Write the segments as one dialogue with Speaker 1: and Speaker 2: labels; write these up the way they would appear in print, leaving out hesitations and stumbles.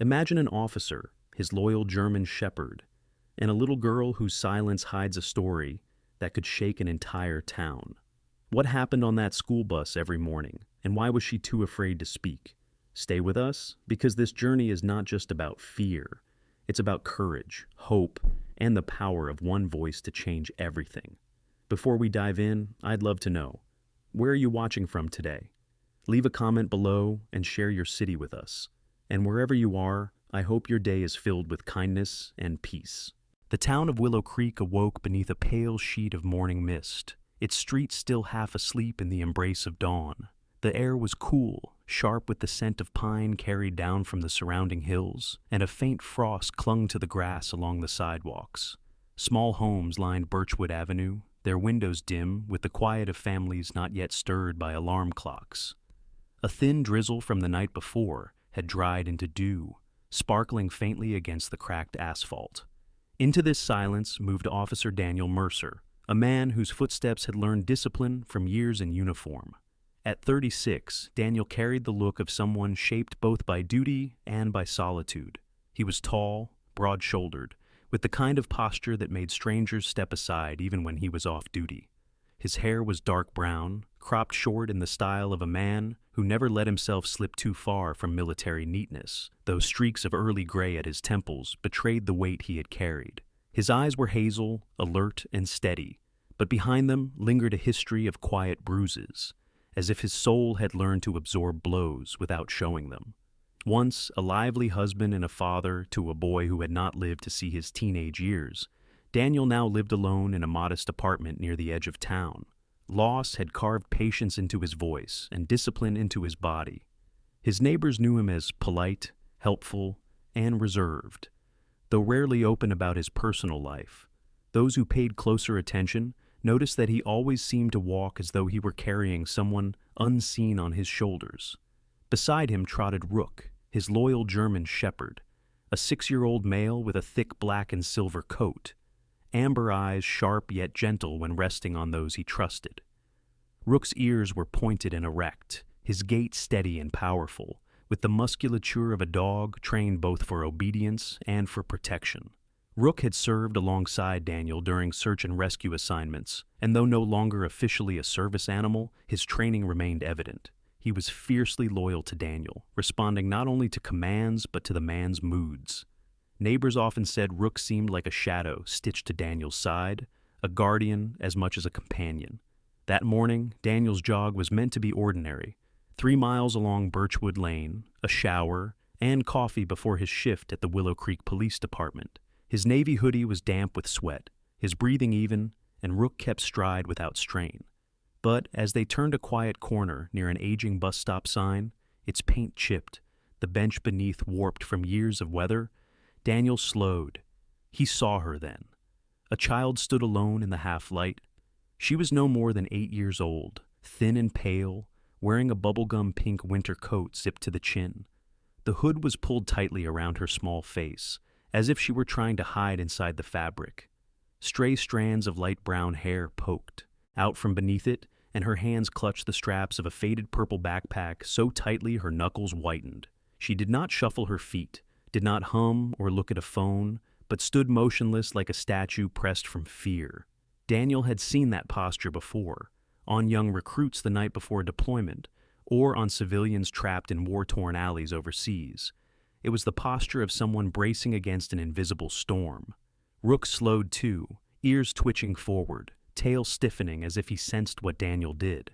Speaker 1: Imagine an officer, his loyal German shepherd, and a little girl whose silence hides a story that could shake an entire town. What happened on that school bus every morning, and why was she too afraid to speak? Stay with us, because this journey is not just about fear. It's about courage, hope, and the power of one voice to change everything. Before we dive in, I'd love to know, where are you watching from today? Leave a comment below and share your city with us. And wherever you are, I hope your day is filled with kindness and peace. The town of Willow Creek awoke beneath a pale sheet of morning mist, its streets still half asleep in the embrace of dawn. The air was cool, sharp with the scent of pine carried down from the surrounding hills, and a faint frost clung to the grass along the sidewalks. Small homes lined Birchwood Avenue, their windows dim with the quiet of families not yet stirred by alarm clocks. A thin drizzle from the night before had dried into dew, sparkling faintly against the cracked asphalt. Into this silence moved Officer Daniel Mercer, a man whose footsteps had learned discipline from years in uniform. At 36, Daniel carried the look of someone shaped both by duty and by solitude. He was tall, broad-shouldered, with the kind of posture that made strangers step aside even when he was off duty. His hair was dark brown, cropped short in the style of a man who never let himself slip too far from military neatness, though streaks of early gray at his temples betrayed the weight he had carried. His eyes were hazel, alert, and steady, but behind them lingered a history of quiet bruises, as if his soul had learned to absorb blows without showing them. Once a lively husband and a father to a boy who had not lived to see his teenage years, Daniel now lived alone in a modest apartment near the edge of town. Loss had carved patience into his voice and discipline into his body. His neighbors knew him as polite, helpful, and reserved, though rarely open about his personal life. Those who paid closer attention noticed that he always seemed to walk as though he were carrying someone unseen on his shoulders. Beside him trotted Rook, his loyal German shepherd, a 6-year-old male with a thick black and silver coat, amber eyes sharp yet gentle when resting on those he trusted. Rook's ears were pointed and erect, his gait steady and powerful, with the musculature of a dog trained both for obedience and for protection. Rook had served alongside Daniel during search and rescue assignments, and though no longer officially a service animal, his training remained evident. He was fiercely loyal to Daniel, responding not only to commands but to the man's moods. Neighbors often said Rook seemed like a shadow stitched to Daniel's side, a guardian as much as a companion. That morning, Daniel's jog was meant to be ordinary. 3 miles along Birchwood Lane, a shower, and coffee before his shift at the Willow Creek Police Department. His navy hoodie was damp with sweat, his breathing even, and Rook kept stride without strain. But as they turned a quiet corner near an aging bus stop sign, its paint chipped, the bench beneath warped from years of weather, Daniel slowed. He saw her then. A child stood alone in the half-light. She was no more than 8 years old, thin and pale, wearing a bubblegum pink winter coat zipped to the chin. The hood was pulled tightly around her small face, as if she were trying to hide inside the fabric. Stray strands of light brown hair poked out from beneath it, and her hands clutched the straps of a faded purple backpack so tightly her knuckles whitened. She did not shuffle her feet, did not hum or look at a phone, but stood motionless like a statue pressed from fear. Daniel had seen that posture before, on young recruits the night before deployment, or on civilians trapped in war-torn alleys overseas. It was the posture of someone bracing against an invisible storm. Rook slowed too, ears twitching forward, tail stiffening as if he sensed what Daniel did.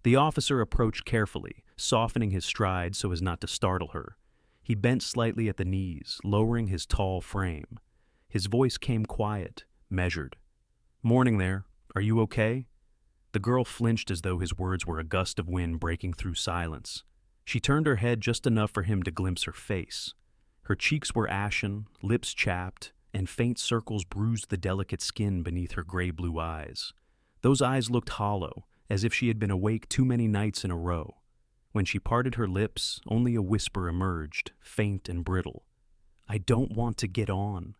Speaker 1: The officer approached carefully, softening his stride so as not to startle her. He bent slightly at the knees, lowering his tall frame. His voice came quiet, measured. "Morning there. Are you okay?" The girl flinched as though his words were a gust of wind breaking through silence. She turned her head just enough for him to glimpse her face. Her cheeks were ashen, lips chapped, and faint circles bruised the delicate skin beneath her gray-blue eyes. Those eyes looked hollow, as if she had been awake too many nights in a row. When she parted her lips, only a whisper emerged, faint and brittle. "I don't want to get on."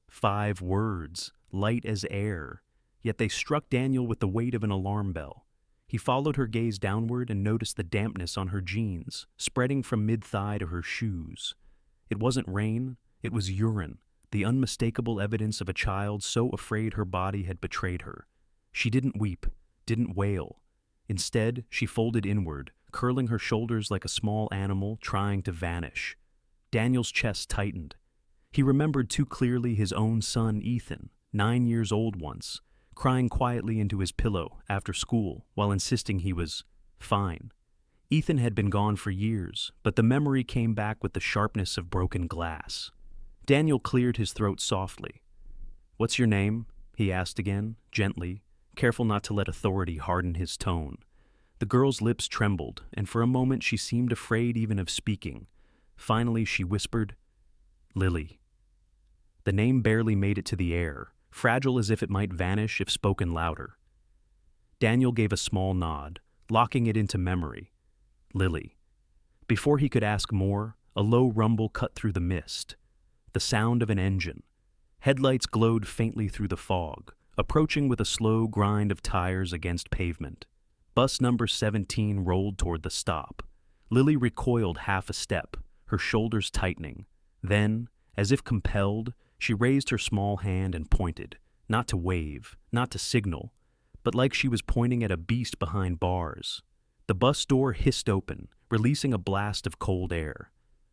Speaker 1: 5 words, light as air, yet they struck Daniel with the weight of an alarm bell. He followed her gaze downward and noticed the dampness on her jeans, spreading from mid-thigh to her shoes. It wasn't rain, it was urine, the unmistakable evidence of a child so afraid her body had betrayed her. She didn't weep, didn't wail. Instead, she folded inward, curling her shoulders like a small animal trying to vanish. Daniel's chest tightened. He remembered too clearly his own son, Ethan, 9 years old once, crying quietly into his pillow after school while insisting he was fine. Ethan had been gone for years, but the memory came back with the sharpness of broken glass. Daniel cleared his throat softly. "What's your name?" he asked again, gently, careful not to let authority harden his tone. The girl's lips trembled, and for a moment she seemed afraid even of speaking. Finally she whispered, "Lily." The name barely made it to the air, fragile as if it might vanish if spoken louder. Daniel gave a small nod, locking it into memory. Lily. Before he could ask more, a low rumble cut through the mist. The sound of an engine. Headlights glowed faintly through the fog, approaching with a slow grind of tires against pavement. Bus number 17 rolled toward the stop. Lily recoiled half a step, her shoulders tightening. Then, as if compelled, she raised her small hand and pointed, not to wave, not to signal, but like she was pointing at a beast behind bars. The bus door hissed open, releasing a blast of cold air.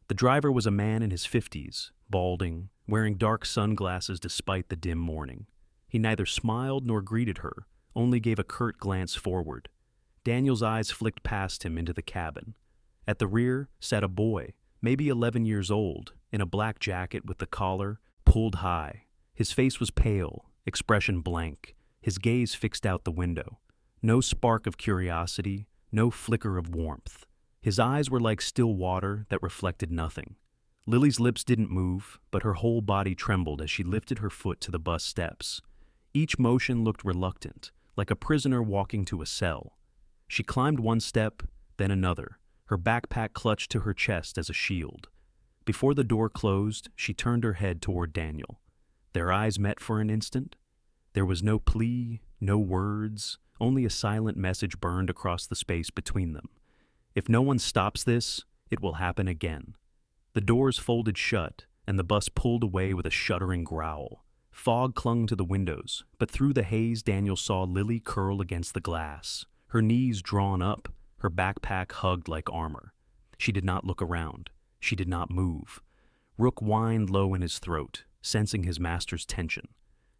Speaker 1: The driver was a man in his 50s, balding, wearing dark sunglasses despite the dim morning. He neither smiled nor greeted her, only gave a curt glance forward. Daniel's eyes flicked past him into the cabin. At the rear sat a boy, maybe 11 years old, in a black jacket with the collar pulled high. His face was pale, expression blank, his gaze fixed out the window. No spark of curiosity, no flicker of warmth. His eyes were like still water that reflected nothing. Lily's lips didn't move, but her whole body trembled as she lifted her foot to the bus steps. Each motion looked reluctant, like a prisoner walking to a cell. She climbed one step, then another, her backpack clutched to her chest as a shield. Before the door closed, she turned her head toward Daniel. Their eyes met for an instant. There was no plea, no words, only a silent message burned across the space between them. If no one stops this, it will happen again. The doors folded shut, and the bus pulled away with a shuddering growl. Fog clung to the windows, but through the haze Daniel saw Lily curl against the glass, her knees drawn up, her backpack hugged like armor. She did not look around. She did not move. Rook whined low in his throat, sensing his master's tension.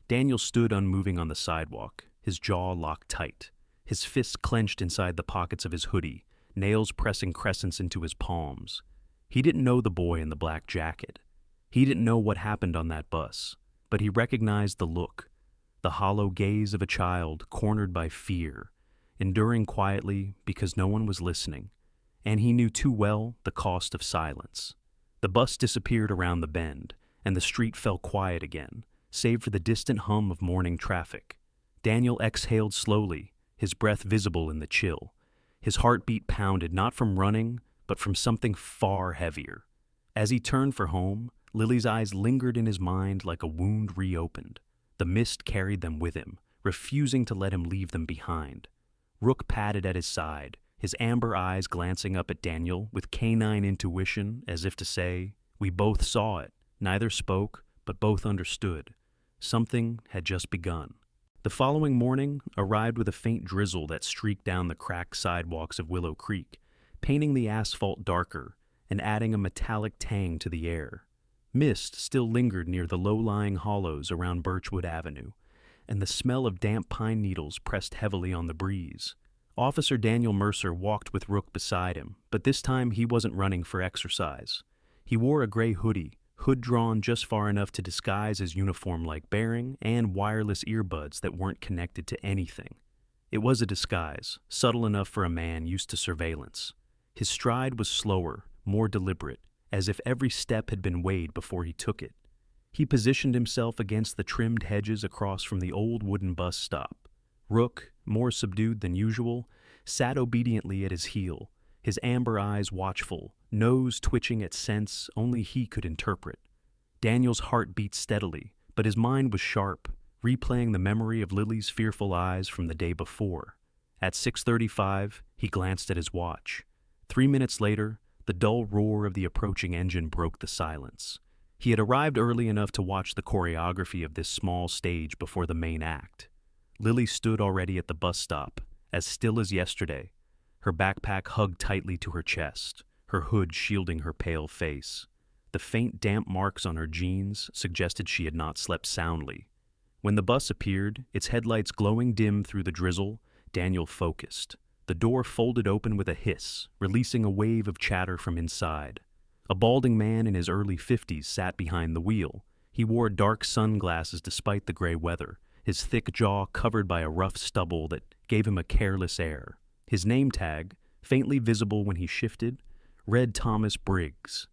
Speaker 1: Daniel stood unmoving on the sidewalk, his jaw locked tight, his fists clenched inside the pockets of his hoodie, nails pressing crescents into his palms. He didn't know the boy in the black jacket. He didn't know what happened on that bus, but he recognized the look, the hollow gaze of a child cornered by fear, enduring quietly because no one was listening, and he knew too well the cost of silence. The bus disappeared around the bend, and the street fell quiet again, save for the distant hum of morning traffic. Daniel exhaled slowly, his breath visible in the chill. His heartbeat pounded not from running, but from something far heavier. As he turned for home, Lily's eyes lingered in his mind like a wound reopened. The mist carried them with him, refusing to let him leave them behind. Rook padded at his side, his amber eyes glancing up at Daniel with canine intuition as if to say, "We both saw it, neither spoke, but both understood." Something had just begun. The following morning arrived with a faint drizzle that streaked down the cracked sidewalks of Willow Creek, painting the asphalt darker and adding a metallic tang to the air. Mist still lingered near the low-lying hollows around Birchwood Avenue, and the smell of damp pine needles pressed heavily on the breeze. Officer Daniel Mercer walked with Rook beside him, but this time he wasn't running for exercise. He wore a gray hoodie, hood drawn just far enough to disguise his uniform-like bearing, and wireless earbuds that weren't connected to anything. It was a disguise, subtle enough for a man used to surveillance. His stride was slower, more deliberate, as if every step had been weighed before he took it. He positioned himself against the trimmed hedges across from the old wooden bus stop. Rook, more subdued than usual, sat obediently at his heel, his amber eyes watchful, nose twitching at scents only he could interpret. Daniel's heart beat steadily, but his mind was sharp, replaying the memory of Lily's fearful eyes from the day before. At 6:35, he glanced at his watch. 3 minutes later, The dull roar of the approaching engine broke the silence. He had arrived early enough to watch the choreography of this small stage before the main act. Lily stood already at the bus stop, as still as yesterday, her backpack hugged tightly to her chest, her hood shielding her pale face. The faint damp marks on her jeans suggested she had not slept soundly. When the bus appeared, its headlights glowing dim through the drizzle, Daniel focused. The door folded open with a hiss, releasing a wave of chatter from inside. A balding man in his early 50s sat behind the wheel. He wore dark sunglasses despite the gray weather, his thick jaw covered by a rough stubble that gave him a careless air. His name tag, faintly visible when he shifted, read Thomas Briggs.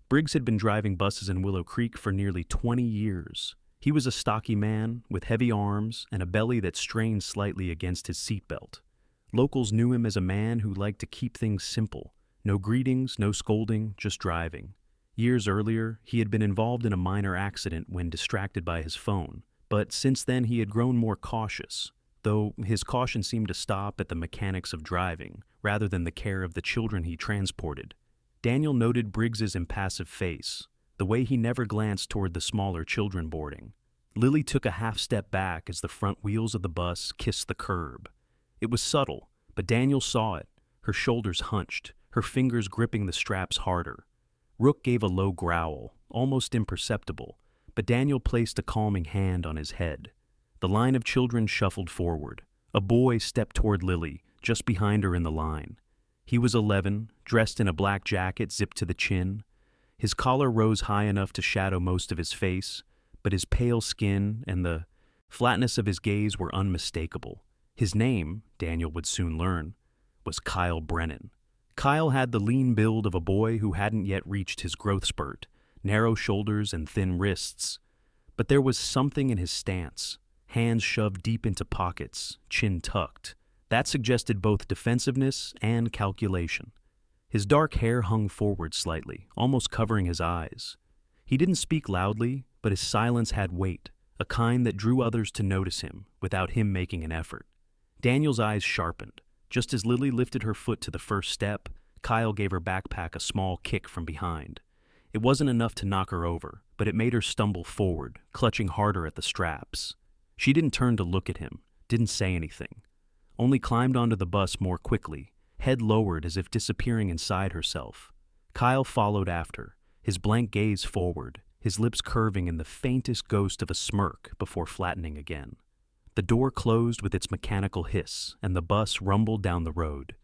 Speaker 1: Briggs had been driving buses in Willow Creek for nearly 20 years. He was a stocky man with heavy arms and a belly that strained slightly against his seatbelt. Locals knew him as a man who liked to keep things simple. No greetings, no scolding, just driving. Years earlier, he had been involved in a minor accident when distracted by his phone, but since then he had grown more cautious, though his caution seemed to stop at the mechanics of driving, rather than the care of the children he transported. Daniel noted Briggs's impassive face, the way he never glanced toward the smaller children boarding. Lily took a half step back as the front wheels of the bus kissed the curb. It was subtle, but Daniel saw it, her shoulders hunched, her fingers gripping the straps harder. Rook gave a low growl, almost imperceptible, but Daniel placed a calming hand on his head. The line of children shuffled forward. A boy stepped toward Lily, just behind her in the line. He was 11, dressed in a black jacket zipped to the chin. His collar rose high enough to shadow most of his face, but his pale skin and the flatness of his gaze were unmistakable. His name, Daniel would soon learn, was Kyle Brennan. Kyle had the lean build of a boy who hadn't yet reached his growth spurt, narrow shoulders and thin wrists. But there was something in his stance, hands shoved deep into pockets, chin tucked, that suggested both defensiveness and calculation. His dark hair hung forward slightly, almost covering his eyes. He didn't speak loudly, but his silence had weight, a kind that drew others to notice him without him making an effort. Daniel's eyes sharpened. Just as Lily lifted her foot to the first step, Kyle gave her backpack a small kick from behind. It wasn't enough to knock her over, but it made her stumble forward, clutching harder at the straps. She didn't turn to look at him, didn't say anything, only climbed onto the bus more quickly, head lowered as if disappearing inside herself. Kyle followed after, his blank gaze forward, his lips curving in the faintest ghost of a smirk before flattening again. The door closed with its mechanical hiss, and the bus rumbled down the road.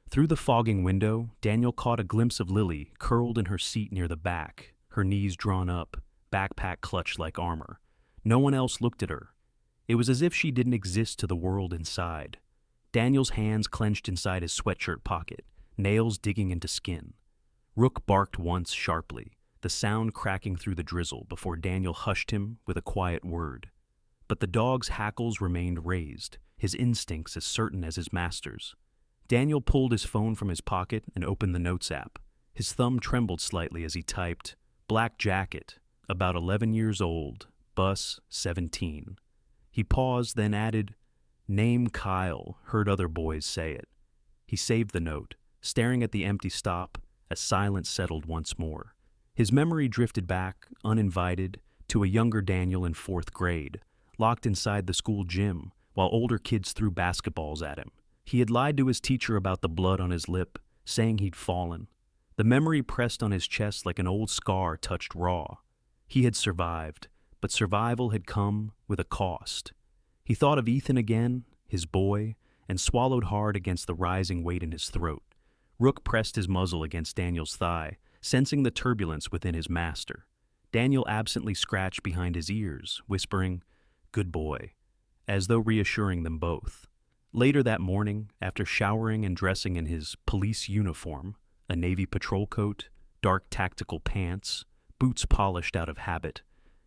Speaker 1: Through the fogging window, Daniel caught a glimpse of Lily curled in her seat near the back, her knees drawn up, backpack clutched like armor. No one else looked at her. It was as if she didn't exist to the world inside. Daniel's hands clenched inside his sweatshirt pocket, nails digging into skin. Rook barked once sharply, the sound cracking through the drizzle before Daniel hushed him with a quiet word. But the dog's hackles remained raised, his instincts as certain as his master's. Daniel pulled his phone from his pocket and opened the Notes app. His thumb trembled slightly as he typed, "Black jacket, about 11 years old, bus 17. He paused, then added, "Name Kyle," heard other boys say it. He saved the note, staring at the empty stop as silence settled once more. His memory drifted back, uninvited, to a younger Daniel in 4th grade, locked inside the school gym while older kids threw basketballs at him. He had lied to his teacher about the blood on his lip, saying he'd fallen. The memory pressed on his chest like an old scar touched raw. He had survived, but survival had come with a cost. He thought of Ethan again, his boy, and swallowed hard against the rising weight in his throat. Rook pressed his muzzle against Daniel's thigh, sensing the turbulence within his master. Daniel absently scratched behind his ears, whispering, "Good boy," as though reassuring them both. Later that morning, after showering and dressing in his police uniform, a navy patrol coat, dark tactical pants, boots polished out of habit,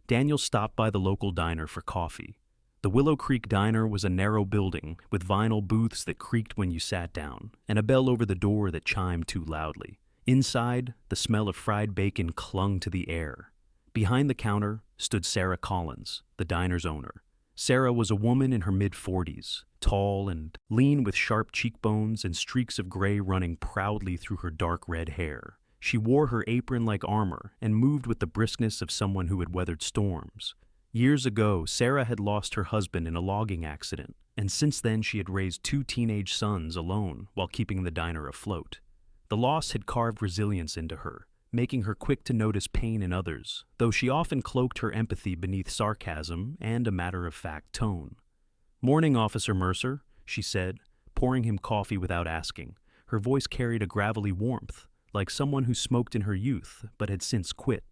Speaker 1: Daniel stopped by the local diner for coffee. The Willow Creek Diner was a narrow building with vinyl booths that creaked when you sat down, and a bell over the door that chimed too loudly. Inside, the smell of fried bacon clung to the air. Behind the counter stood Sarah Collins, the diner's owner. Sarah was a woman in her mid-40s, tall and lean with sharp cheekbones and streaks of gray running proudly through her dark red hair. She wore her apron like armor and moved with the briskness of someone who had weathered storms. Years ago, Sarah had lost her husband in a logging accident, and since then she had raised 2 teenage sons alone while keeping the diner afloat. The loss had carved resilience into her, making her quick to notice pain in others, though she often cloaked her empathy beneath sarcasm and a matter-of-fact tone. "Morning, Officer Mercer," she said, pouring him coffee without asking. Her voice carried a gravelly warmth, like someone who smoked in her youth but had since quit.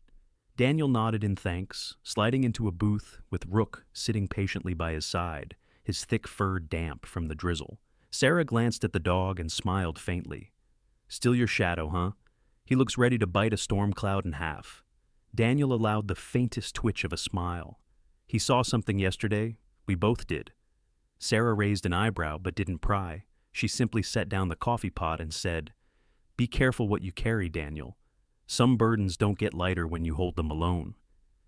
Speaker 1: Daniel nodded in thanks, sliding into a booth with Rook sitting patiently by his side, his thick fur damp from the drizzle. Sarah glanced at the dog and smiled faintly. "Still your shadow, huh? He looks ready to bite a storm cloud in half." Daniel allowed the faintest twitch of a smile. "He saw something yesterday. We both did." Sarah raised an eyebrow but didn't pry. She simply set down the coffee pot and said, "Be careful what you carry, Daniel. Some burdens don't get lighter when you hold them alone."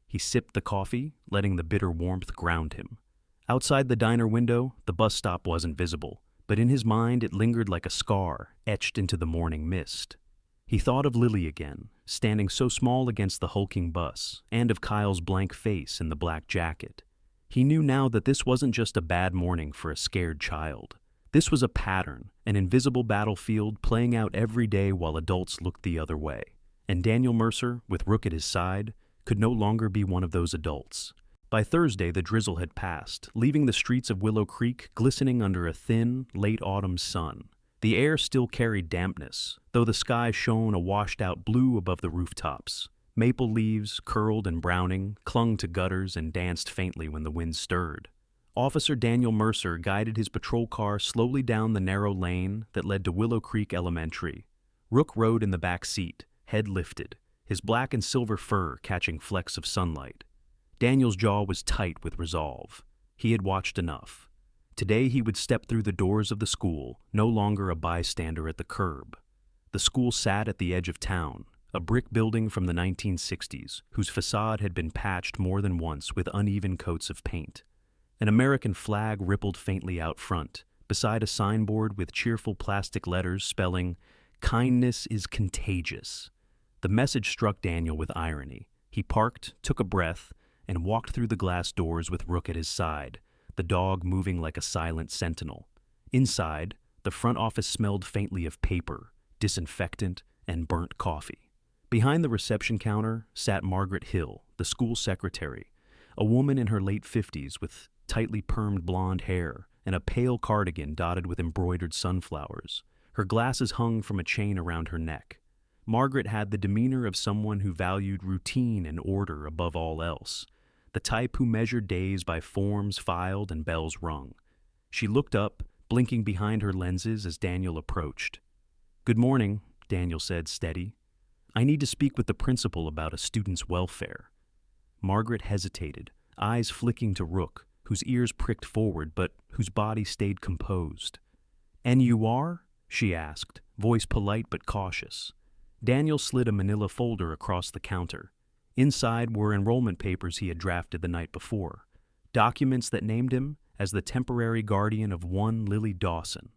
Speaker 1: He sipped the coffee, letting the bitter warmth ground him. Outside the diner window, the bus stop wasn't visible, but in his mind it lingered like a scar etched into the morning mist. He thought of Lily again, standing so small against the hulking bus, and of Kyle's blank face in the black jacket. He knew now that this wasn't just a bad morning for a scared child. This was a pattern, an invisible battlefield playing out every day while adults looked the other way. And Daniel Mercer, with Rook at his side, could no longer be one of those adults. By Thursday, the drizzle had passed, leaving the streets of Willow Creek glistening under a thin, late autumn sun. The air still carried dampness, though the sky shone a washed-out blue above the rooftops. Maple leaves, curled and browning, clung to gutters and danced faintly when the wind stirred. Officer Daniel Mercer guided his patrol car slowly down the narrow lane that led to Willow Creek Elementary. Rook rode in the back seat, head lifted, his black and silver fur catching flecks of sunlight. Daniel's jaw was tight with resolve. He had watched enough. Today he would step through the doors of the school, no longer a bystander at the curb. The school sat at the edge of town, a brick building from the 1960s, whose facade had been patched more than once with uneven coats of paint. An American flag rippled faintly out front, beside a signboard with cheerful plastic letters spelling, "Kindness is contagious." The message struck Daniel with irony. He parked, took a breath, and walked through the glass doors with Rook at his side, the dog moving like a silent sentinel. Inside, the front office smelled faintly of paper, disinfectant, and burnt coffee. Behind the reception counter sat Margaret Hill, the school secretary, a woman in her late 50s with tightly permed blonde hair and a pale cardigan dotted with embroidered sunflowers. Her glasses hung from a chain around her neck. Margaret had the demeanor of someone who valued routine and order above all else, the type who measured days by forms filed and bells rung. She looked up, blinking behind her lenses as Daniel approached. "Good morning," Daniel said, steady. "I need to speak with the principal about a student's welfare." Margaret hesitated, eyes flicking to Rook, whose ears pricked forward but whose body stayed composed. "And you are?" she asked, voice polite but cautious. Daniel slid a manila folder across the counter. Inside were enrollment papers he had drafted the night before, documents that named him as the temporary guardian of one Lily Dawson.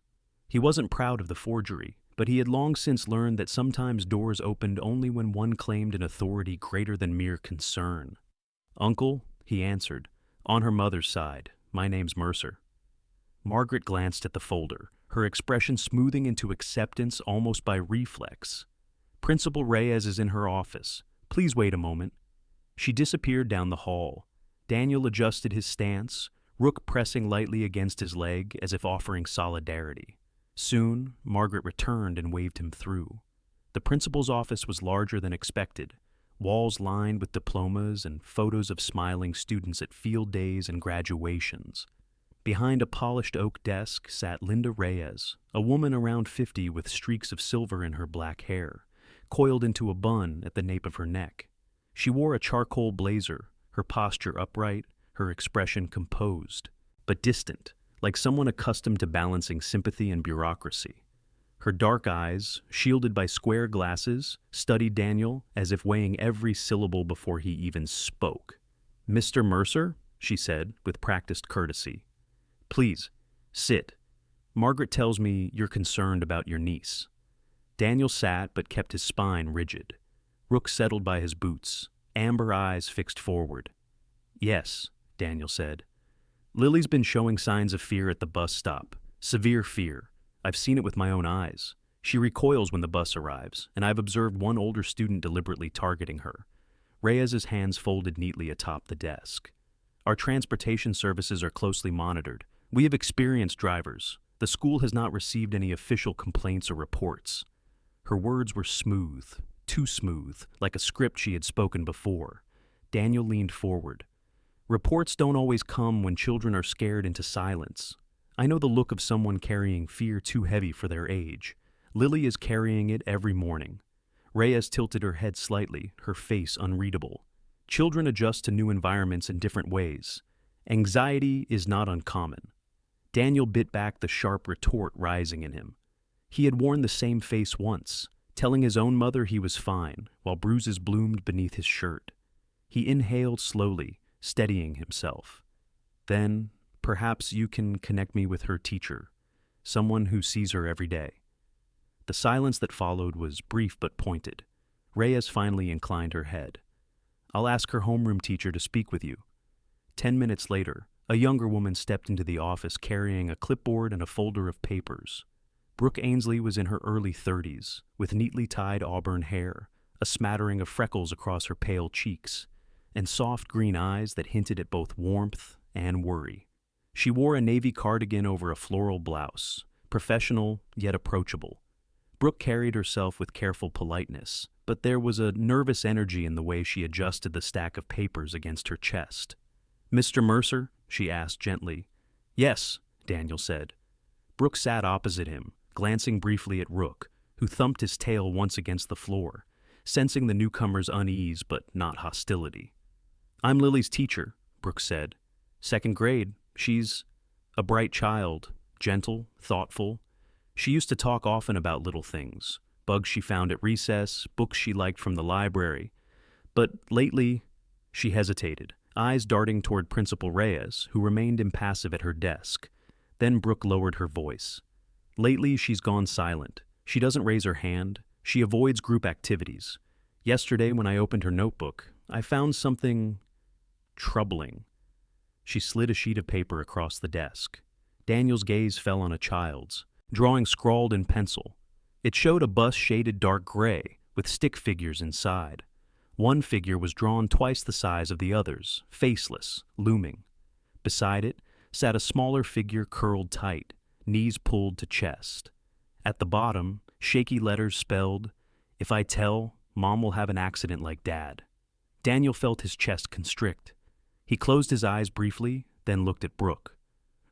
Speaker 1: He wasn't proud of the forgery, but he had long since learned that sometimes doors opened only when one claimed an authority greater than mere concern. "Uncle," he answered, "on her mother's side. My name's Mercer." Margaret glanced at the folder, her expression smoothing into acceptance almost by reflex. "Principal Reyes is in her office. Please wait a moment." She disappeared down the hall. Daniel adjusted his stance, Rook pressing lightly against his leg as if offering solidarity. Soon, Margaret returned and waved him through. The principal's office was larger than expected, walls lined with diplomas and photos of smiling students at field days and graduations. Behind a polished oak desk sat Linda Reyes, a woman around 50 with streaks of silver in her black hair, coiled into a bun at the nape of her neck. She wore a charcoal blazer, her posture upright, her expression composed, but distant, like someone accustomed to balancing sympathy and bureaucracy. Her dark eyes, shielded by square glasses, studied Daniel as if weighing every syllable before he even spoke. "Mr. Mercer," she said with practiced courtesy. "Please, sit. Margaret tells me you're concerned about your niece." Daniel sat but kept his spine rigid. Rook settled by his boots, amber eyes fixed forward. "Yes," Daniel said. "Lily's been showing signs of fear at the bus stop. Severe fear. I've seen it with my own eyes. She recoils when the bus arrives, and I've observed one older student deliberately targeting her." Reyes's hands folded neatly atop the desk. "Our transportation services are closely monitored. We have experienced drivers. The school has not received any official complaints or reports." Her words were smooth, too smooth, like a script she had spoken before. Daniel leaned forward. "Reports don't always come when children are scared into silence. I know the look of someone carrying fear too heavy for their age. Lily is carrying it every morning." Reyes tilted her head slightly, her face unreadable. "Children adjust to new environments in different ways. Anxiety is not uncommon." Daniel bit back the sharp retort rising in him. He had worn the same face once, telling his own mother he was fine, while bruises bloomed beneath his shirt. He inhaled slowly, steadying himself. "Then, perhaps you can connect me with her teacher, someone who sees her every day." The silence that followed was brief but pointed. Reyes finally inclined her head. "I'll ask her homeroom teacher to speak with you." 10 minutes later, a younger woman stepped into the office carrying a clipboard and a folder of papers. Brooke Ainsley was in her early 30s, with neatly tied auburn hair, a smattering of freckles across her pale cheeks, and soft green eyes that hinted at both warmth and worry. She wore a navy cardigan over a floral blouse, professional yet approachable. Brooke carried herself with careful politeness, but there was a nervous energy in the way she adjusted the stack of papers against her chest. "Mr. Mercer?" she asked gently. "Yes," Daniel said. Brooke sat opposite him, glancing briefly at Rook, who thumped his tail once against the floor, sensing the newcomer's unease but not hostility. "I'm Lily's teacher," Brooke said. "Second grade. She's a bright child, gentle, thoughtful. She used to talk often about little things, bugs she found at recess, books she liked from the library. But lately," she hesitated, eyes darting toward Principal Reyes, who remained impassive at her desk. Then Brooke lowered her voice. "Lately, she's gone silent. She doesn't raise her hand. She avoids group activities. Yesterday, when I opened her notebook, I found something troubling." She slid a sheet of paper across the desk. Daniel's gaze fell on a child's, drawing scrawled in pencil. It showed a bus shaded dark gray, with stick figures inside. One figure was drawn twice the size of the others, faceless, looming. Beside it sat a smaller figure curled tight, knees pulled to chest. At the bottom, shaky letters spelled, "If I tell, Mom will have an accident like Dad." Daniel felt his chest constrict. He closed his eyes briefly, then looked at Brooke.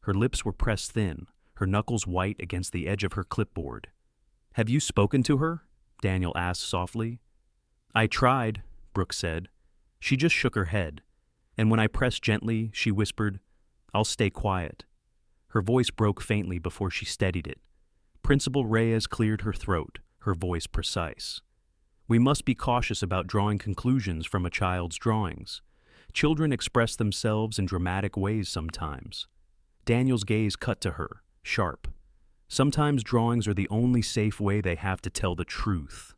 Speaker 1: Her lips were pressed thin, her knuckles white against the edge of her clipboard. "Have you spoken to her?" Daniel asked softly. "I tried," Brooke said. She just shook her head, and when I pressed gently, she whispered, "I'll stay quiet." Her voice broke faintly before she steadied it. Principal Reyes cleared her throat, her voice precise. "We must be cautious about drawing conclusions from a child's drawings. Children express themselves in dramatic ways sometimes." Daniel's gaze cut to her, sharp. "Sometimes drawings are the only safe way they have to tell the truth."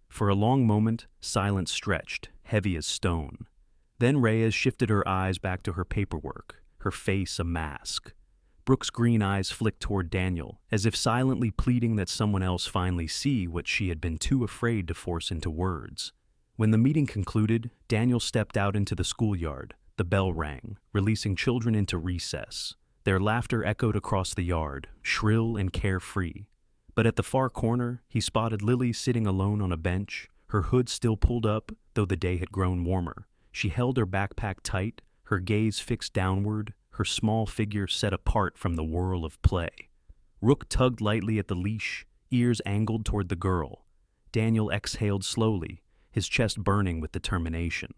Speaker 1: For a long moment, silence stretched, heavy as stone. Then Reyes shifted her eyes back to her paperwork, her face a mask. Brooke's green eyes flicked toward Daniel, as if silently pleading that someone else finally see what she had been too afraid to force into words. When the meeting concluded, Daniel stepped out into the schoolyard. The bell rang, releasing children into recess. Their laughter echoed across the yard, shrill and carefree. But at the far corner, he spotted Lily sitting alone on a bench, her hood still pulled up, though the day had grown warmer. She held her backpack tight, her gaze fixed downward, her small figure set apart from the whirl of play. Rook tugged lightly at the leash, ears angled toward the girl. Daniel exhaled slowly, his chest burning with determination.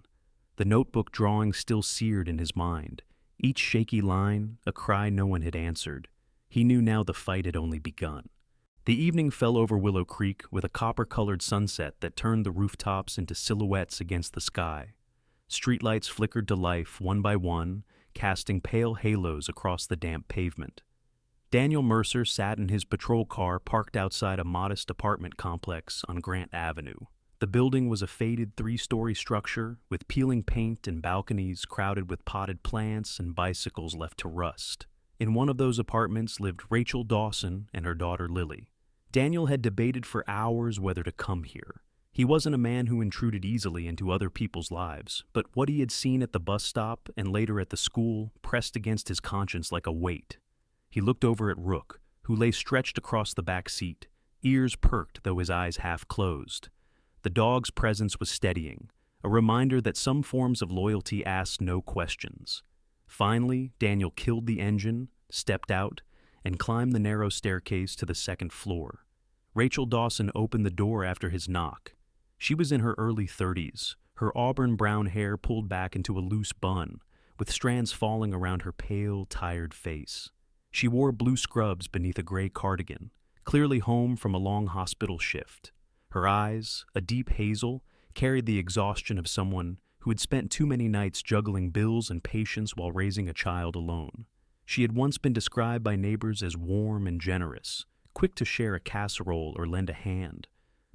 Speaker 1: The notebook drawing still seared in his mind. Each shaky line, a cry no one had answered. He knew now the fight had only begun. The evening fell over Willow Creek with a copper-colored sunset that turned the rooftops into silhouettes against the sky. Streetlights flickered to life one by one, casting pale halos across the damp pavement. Daniel Mercer sat in his patrol car parked outside a modest apartment complex on Grant Avenue. The building was a faded three-story structure with peeling paint and balconies crowded with potted plants and bicycles left to rust. In one of those apartments lived Rachel Dawson and her daughter Lily. Daniel had debated for hours whether to come here. He wasn't a man who intruded easily into other people's lives, but what he had seen at the bus stop and later at the school pressed against his conscience like a weight. He looked over at Rook, who lay stretched across the back seat, ears perked though his eyes half closed. The dog's presence was steadying, a reminder that some forms of loyalty asked no questions. Finally, Daniel killed the engine, stepped out, and climbed the narrow staircase to the second floor. Rachel Dawson opened the door after his knock. She was in her early 30s, her auburn brown hair pulled back into a loose bun, with strands falling around her pale, tired face. She wore blue scrubs beneath a gray cardigan, clearly home from a long hospital shift. Her eyes, a deep hazel, carried the exhaustion of someone who had spent too many nights juggling bills and patience while raising a child alone. She had once been described by neighbors as warm and generous, quick to share a casserole or lend a hand.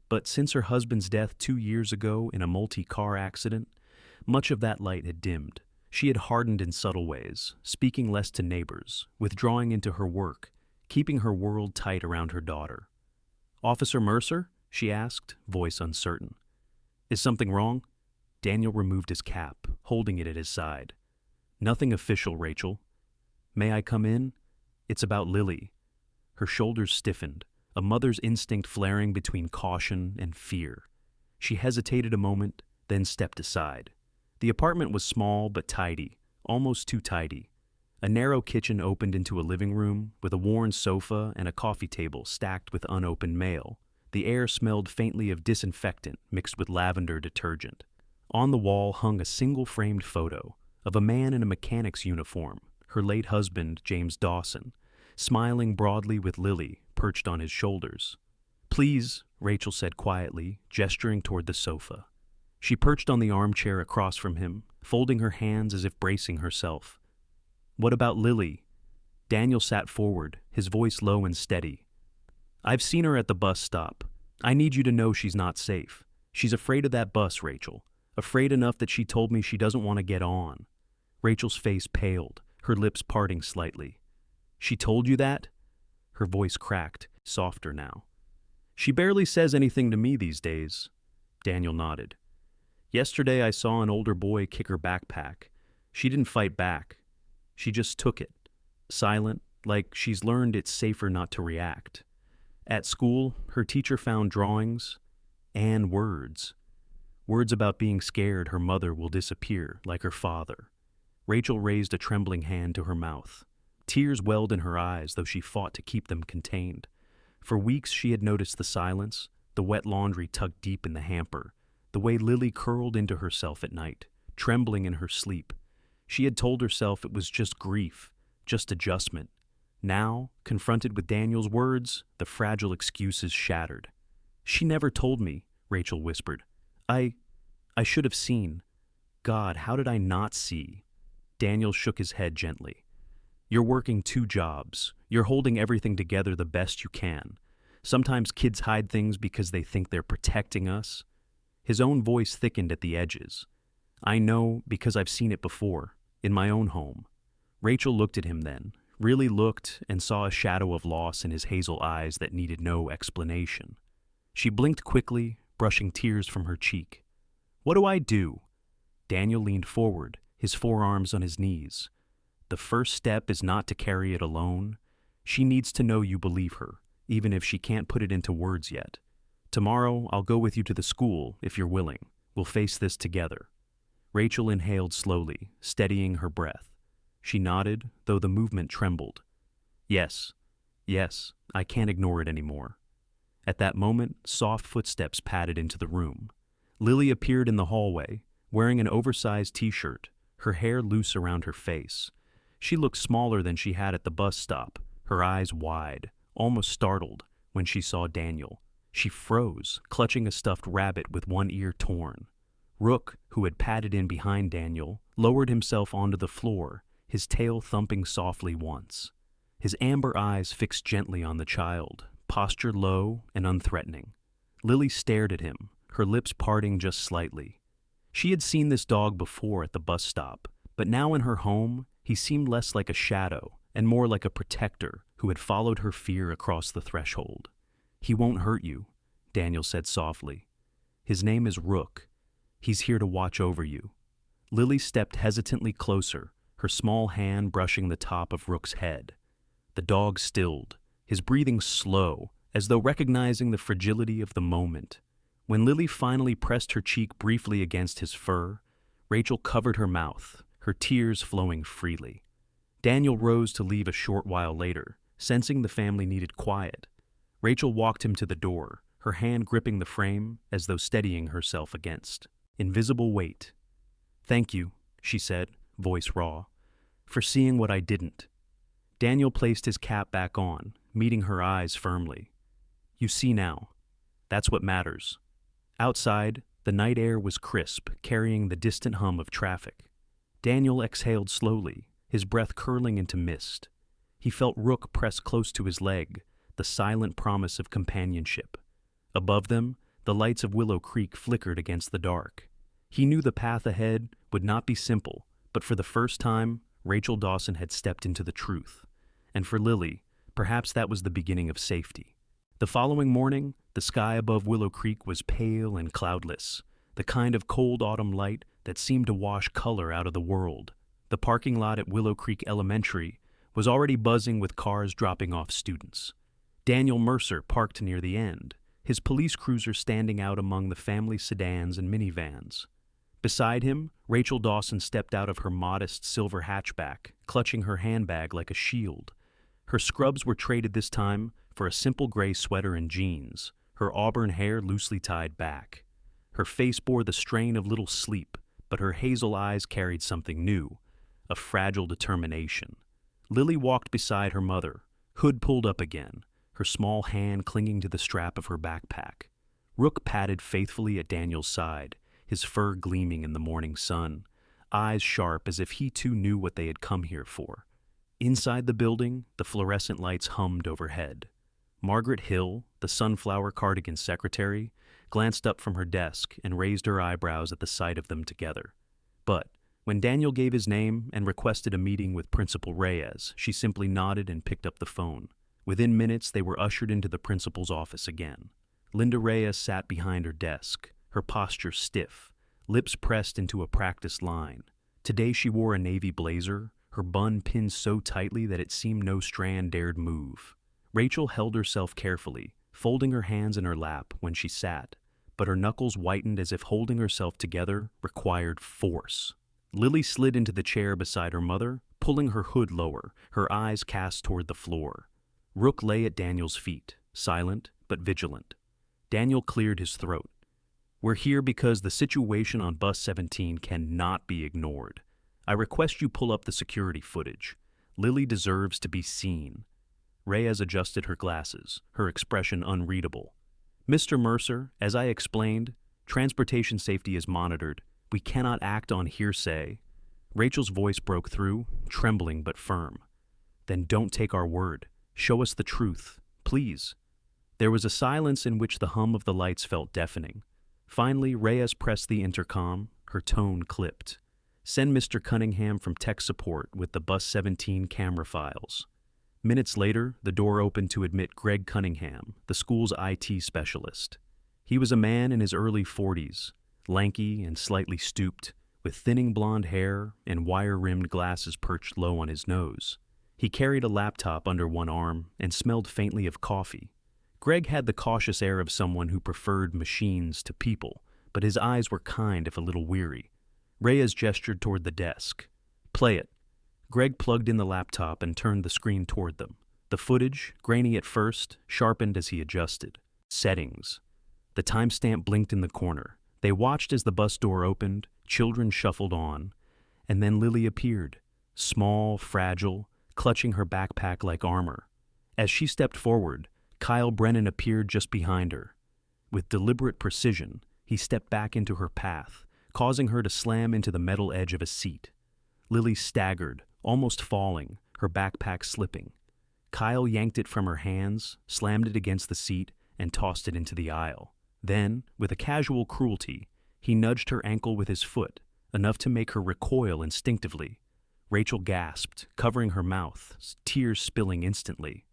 Speaker 1: But since her husband's death 2 years ago in a multi-car accident, much of that light had dimmed. She had hardened in subtle ways, speaking less to neighbors, withdrawing into her work, keeping her world tight around her daughter. "Officer Mercer?" she asked, voice uncertain. "Is something wrong?" Daniel removed his cap, holding it at his side. "Nothing official, Rachel." "May I come in? It's about Lily." Her shoulders stiffened, a mother's instinct flaring between caution and fear. She hesitated a moment, then stepped aside. The apartment was small but tidy, almost too tidy. A narrow kitchen opened into a living room with a worn sofa and a coffee table stacked with unopened mail. The air smelled faintly of disinfectant mixed with lavender detergent. On the wall hung a single-framed photo of a man in a mechanic's uniform, her late husband, James Dawson, smiling broadly with Lily perched on his shoulders. "Please," Rachel said quietly, gesturing toward the sofa. She perched on the armchair across from him, folding her hands as if bracing herself. "What about Lily?" Daniel sat forward, his voice low and steady. "I've seen her at the bus stop. I need you to know she's not safe. She's afraid of that bus, Rachel. Afraid enough that she told me she doesn't want to get on." Rachel's face paled, her lips parting slightly. "She told you that?" Her voice cracked, softer now. "She barely says anything to me these days." Daniel nodded. "Yesterday I saw an older boy kick her backpack. She didn't fight back. She just took it. Silent, like she's learned it's safer not to react. At school, her teacher found drawings and words. Words about being scared her mother will disappear, like her father." Rachel raised a trembling hand to her mouth. Tears welled in her eyes, though she fought to keep them contained. For weeks she had noticed the silence, the wet laundry tucked deep in the hamper, the way Lily curled into herself at night, trembling in her sleep. She had told herself it was just grief, just adjustment. Now, confronted with Daniel's words, the fragile excuses shattered. "She never told me," Rachel whispered. I should have seen. God, how did I not see?" Daniel shook his head gently. "You're working 2 jobs. You're holding everything together the best you can. Sometimes kids hide things because they think they're protecting us." His own voice thickened at the edges. "I know because I've seen it before, in my own home." Rachel looked at him then, really looked, and saw a shadow of loss in his hazel eyes that needed no explanation. She blinked quickly, brushing tears from her cheek. "What do I do?" Daniel leaned forward, his forearms on his knees. "The first step is not to carry it alone. She needs to know you believe her, even if she can't put it into words yet. Tomorrow, I'll go with you to the school, if you're willing. We'll face this together." Rachel inhaled slowly, steadying her breath. She nodded, though the movement trembled. Yes, I can't ignore it anymore." At that moment, soft footsteps padded into the room. Lily appeared in the hallway, wearing an oversized t-shirt, her hair loose around her face. She looked smaller than she had at the bus stop, her eyes wide, almost startled, when she saw Daniel. She froze, clutching a stuffed rabbit with one ear torn. Rook, who had padded in behind Daniel, lowered himself onto the floor, his tail thumping softly once. his amber eyes fixed gently on the child, posture low and unthreatening. Lily stared at him, her lips parting just slightly. She had seen this dog before at the bus stop, but now in her home, he seemed less like a shadow and more like a protector who had followed her fear across the threshold. "He won't hurt you," Daniel said softly. "His name is Rook. He's here to watch over you." Lily stepped hesitantly closer, her small hand brushing the top of Rook's head. The dog stilled, his breathing slow, as though recognizing the fragility of the moment. When Lily finally pressed her cheek briefly against his fur, Rachel covered her mouth, her tears flowing freely. Daniel rose to leave a short while later, sensing the family needed quiet. Rachel walked him to the door, her hand gripping the frame as though steadying herself against invisible weight. "Thank you," she said, voice raw, "for seeing what I didn't." Daniel placed his cap back on, meeting her eyes firmly. "You see now. That's what matters." Outside, the night air was crisp, carrying the distant hum of traffic. Daniel exhaled slowly, his breath curling into mist. He felt Rook press close to his leg, the silent promise of companionship. Above them, the lights of Willow Creek flickered against the dark. He knew the path ahead would not be simple, but for the first time, Rachel Dawson had stepped into the truth. And for Lily, perhaps that was the beginning of safety. The following morning, the sky above Willow Creek was pale and cloudless, the kind of cold autumn light that seemed to wash color out of the world. The parking lot at Willow Creek Elementary was already buzzing with cars dropping off students. Daniel Mercer parked near the end, his police cruiser standing out among the family sedans and minivans. Beside him, Rachel Dawson stepped out of her modest silver hatchback, clutching her handbag like a shield. Her scrubs were traded this time for a simple gray sweater and jeans, her auburn hair loosely tied back. Her face bore the strain of little sleep, but her hazel eyes carried something new, a fragile determination. Lily walked beside her mother, hood pulled up again, her small hand clinging to the strap of her backpack. Rook padded faithfully at Daniel's side, his fur gleaming in the morning sun, eyes sharp as if he too knew what they had come here for. Inside the building, the fluorescent lights hummed overhead. Margaret Hill, the sunflower cardigan secretary, glanced up from her desk and raised her eyebrows at the sight of them together. But when Daniel gave his name and requested a meeting with Principal Reyes, she simply nodded and picked up the phone. Within minutes, they were ushered into the principal's office again. Linda Reyes sat behind her desk, her posture stiff, lips pressed into a practiced line. Today she wore a navy blazer, her bun pinned so tightly that it seemed no strand dared move. Rachel held herself carefully, folding her hands in her lap when she sat, but her knuckles whitened as if holding herself together required force. Lily slid into the chair beside her mother, pulling her hood lower, her eyes cast toward the floor. Rook lay at Daniel's feet, silent but vigilant. Daniel cleared his throat. "We're here because the situation on Bus 17 cannot be ignored. I request you pull up the security footage. Lily deserves to be seen." Reyes adjusted her glasses, her expression unreadable. "Mr. Mercer, as I explained, transportation safety is monitored. We cannot act on hearsay." Rachel's voice broke through, trembling but firm. "Then don't take our word. Show us the truth, please." There was a silence in which the hum of the lights felt deafening. Finally, Reyes pressed the intercom, her tone clipped. "Send Mr. Cunningham from tech support with the Bus 17 camera files." Minutes later, the door opened to admit Greg Cunningham, the school's IT specialist. He was a man in his early 40s, lanky and slightly stooped, with thinning blonde hair and wire-rimmed glasses perched low on his nose. He carried a laptop under one arm and smelled faintly of coffee. Greg had the cautious air of someone who preferred machines to people, but his eyes were kind if a little weary. Reyes gestured toward the desk. "Play it." Greg plugged in the laptop and turned the screen toward them. The footage, grainy at first, sharpened as he adjusted. Settings. The timestamp blinked in the corner. They watched as the bus door opened, children shuffled on, and then Lily appeared, small, fragile, clutching her backpack like armor. As she stepped forward, Kyle Brennan appeared just behind her. With deliberate precision, he stepped back into her path, causing her to slam into the metal edge of a seat. Lily staggered, almost falling, her backpack slipping. Kyle yanked it from her hands, slammed it against the seat, and tossed it into the aisle. Then, with a casual cruelty, he nudged her ankle with his foot, enough to make her recoil instinctively. Rachel gasped, covering her mouth, tears spilling instantly.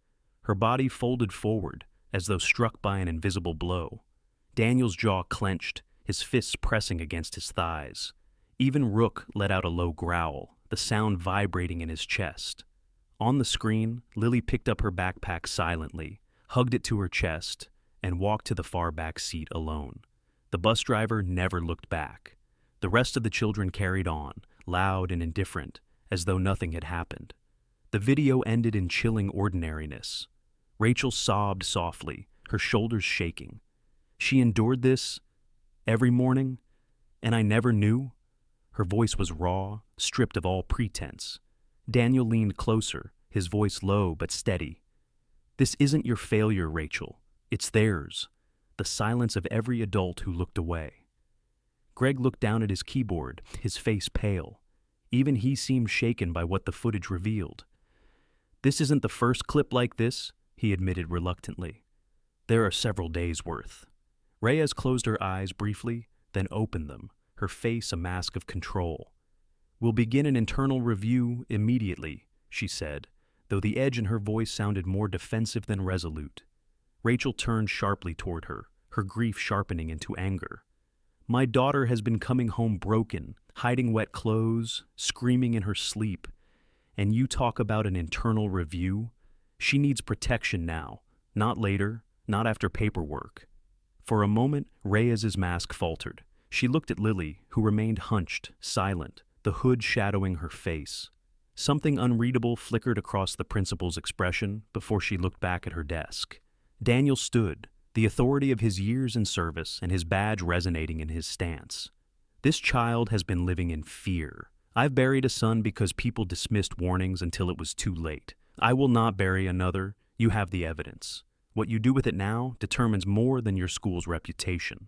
Speaker 1: Her body folded forward, as though struck by an invisible blow. Daniel's jaw clenched, his fists pressing against his thighs. Even Rook let out a low growl, the sound vibrating in his chest. On the screen, Lily picked up her backpack silently, hugged it to her chest, and walked to the far back seat alone. The bus driver never looked back. The rest of the children carried on, loud and indifferent, as though nothing had happened. The video ended in chilling ordinariness. Rachel sobbed softly, her shoulders shaking. She endured this every morning, and I never knew. Her voice was raw, stripped of all pretense. Daniel leaned closer, his voice low but steady. This isn't your failure, Rachel. It's theirs. The silence of every adult who looked away. Greg looked down at his keyboard, his face pale. Even he seemed shaken by what the footage revealed. This isn't the first clip like this, he admitted reluctantly. There are several days' worth. Reyes closed her eyes briefly, then opened them, her face a mask of control. We'll begin an internal review immediately, she said, though the edge in her voice sounded more defensive than resolute. Rachel turned sharply toward her grief sharpening into anger. My daughter has been coming home broken, hiding wet clothes, screaming in her sleep. And you talk about an internal review? She needs protection now, not later, not after paperwork. For a moment, Reyes's mask faltered. She looked at Lily, who remained hunched, silent, the hood shadowing her face. Something unreadable flickered across the principal's expression before she looked back at her desk. Daniel stood, the authority of his years in service and his badge resonating in his stance. This child has been living in fear. I've buried a son because people dismissed warnings until it was too late. I will not bury another. You have the evidence. What you do with it now determines more than your school's reputation.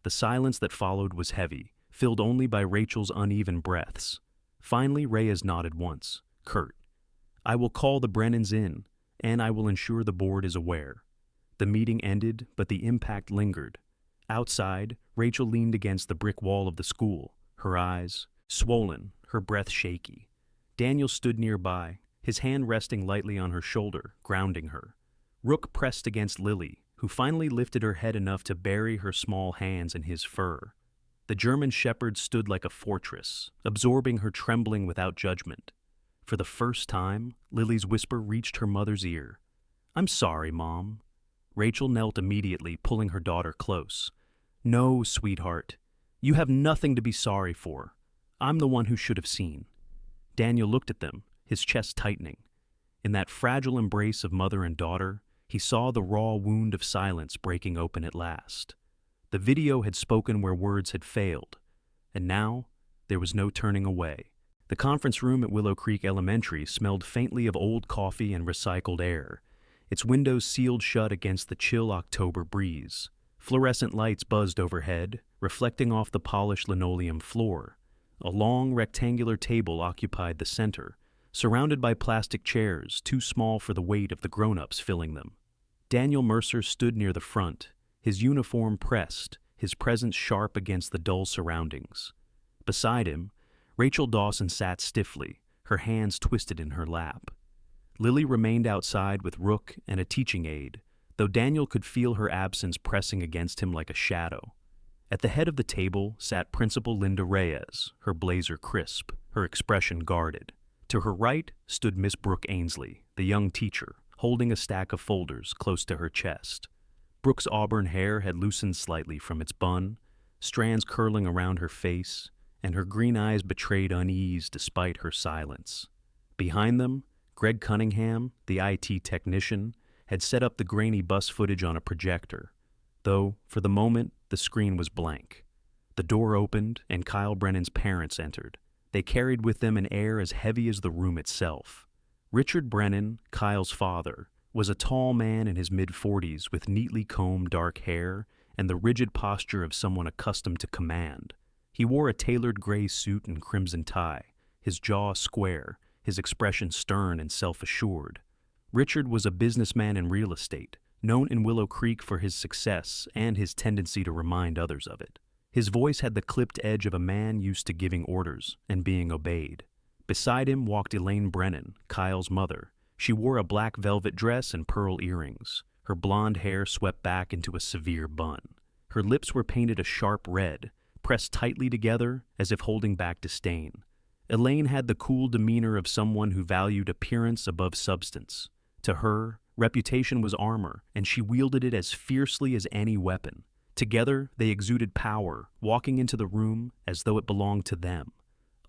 Speaker 1: The silence that followed was heavy, filled only by Rachel's uneven breaths. Finally, Reyes nodded once, curt. I will call the Brennans in, and I will ensure the board is aware. The meeting ended, but the impact lingered. Outside, Rachel leaned against the brick wall of the school, her eyes swollen, her breath shaky. Daniel stood nearby, his hand resting lightly on her shoulder, grounding her. Rook pressed against Lily, who finally lifted her head enough to bury her small hands in his fur. The German shepherd stood like a fortress, absorbing her trembling without judgment. For the first time, Lily's whisper reached her mother's ear. I'm sorry, Mom. Rachel knelt immediately, pulling her daughter close. No, sweetheart. You have nothing to be sorry for. I'm the one who should have seen. Daniel looked at them, his chest tightening. In that fragile embrace of mother and daughter, he saw the raw wound of silence breaking open at last. The video had spoken where words had failed, and now there was no turning away. The conference room at Willow Creek Elementary smelled faintly of old coffee and recycled air, its windows sealed shut against the chill October breeze. Fluorescent lights buzzed overhead, reflecting off the polished linoleum floor. A long rectangular table occupied the center, surrounded by plastic chairs too small for the weight of the grown-ups filling them. Daniel Mercer stood near the front, his uniform pressed, his presence sharp against the dull surroundings. Beside him, Rachel Dawson sat stiffly, her hands twisted in her lap. Lily remained outside with Rook and a teaching aide, though Daniel could feel her absence pressing against him like a shadow. At the head of the table sat Principal Linda Reyes, her blazer crisp, her expression guarded. To her right stood Miss Brooke Ainsley, the young teacher, holding a stack of folders close to her chest. Brooke's auburn hair had loosened slightly from its bun, strands curling around her face, and her green eyes betrayed unease despite her silence. Behind them, Greg Cunningham, the IT technician, had set up the grainy bus footage on a projector, though, for the moment, the screen was blank. The door opened, and Kyle Brennan's parents entered. They carried with them an air as heavy as the room itself. Richard Brennan, Kyle's father, was a tall man in his mid-40s with neatly combed dark hair and the rigid posture of someone accustomed to command. He wore a tailored gray suit and crimson tie, his jaw square, his expression stern and self-assured. Richard was a businessman in real estate, known in Willow Creek for his success and his tendency to remind others of it. His voice had the clipped edge of a man used to giving orders and being obeyed. Beside him walked Elaine Brennan, Kyle's mother. She wore a black velvet dress and pearl earrings. Her blonde hair swept back into a severe bun. Her lips were painted a sharp red, pressed tightly together as if holding back disdain. Elaine had the cool demeanor of someone who valued appearance above substance. To her, reputation was armor, and she wielded it as fiercely as any weapon. Together, they exuded power, walking into the room as though it belonged to them.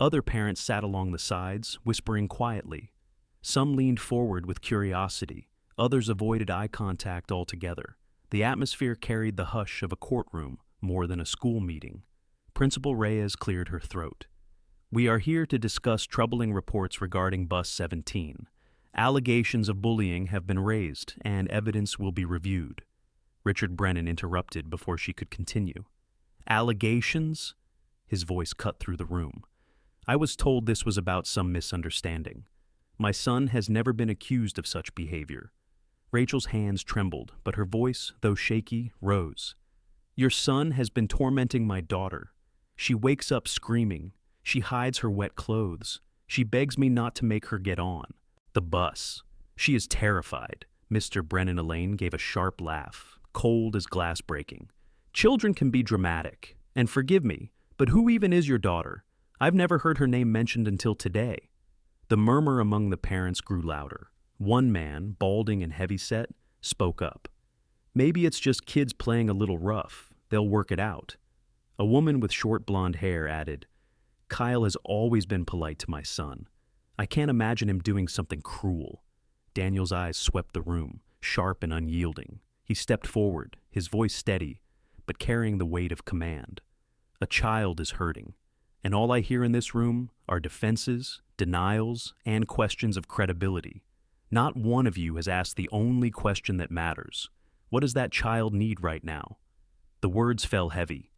Speaker 1: Other parents sat along the sides, whispering quietly. Some leaned forward with curiosity. Others avoided eye contact altogether. The atmosphere carried the hush of a courtroom more than a school meeting. Principal Reyes cleared her throat. "We are here to discuss troubling reports regarding Bus 17. Allegations of bullying have been raised, and evidence will be reviewed." Richard Brennan interrupted before she could continue. "Allegations?" His voice cut through the room. "I was told this was about some misunderstanding. My son has never been accused of such behavior." Rachel's hands trembled, but her voice, though shaky, rose. "Your son has been tormenting my daughter. She wakes up screaming. She hides her wet clothes. She begs me not to make her get on the bus. She is terrified." Mr. Brennan Elaine gave a sharp laugh, cold as glass breaking. "Children can be dramatic. And forgive me, but who even is your daughter? I've never heard her name mentioned until today." The murmur among the parents grew louder. One man, balding and heavyset, spoke up. "Maybe it's just kids playing a little rough. They'll work it out." A woman with short blonde hair added, "Kyle has always been polite to my son. I can't imagine him doing something cruel." Daniel's eyes swept the room, sharp and unyielding. He stepped forward, his voice steady, but carrying the weight of command. "A child is hurting, and all I hear in this room are defenses, denials, and questions of credibility. Not one of you has asked the only question that matters. What does that child need right now?" The words fell heavy.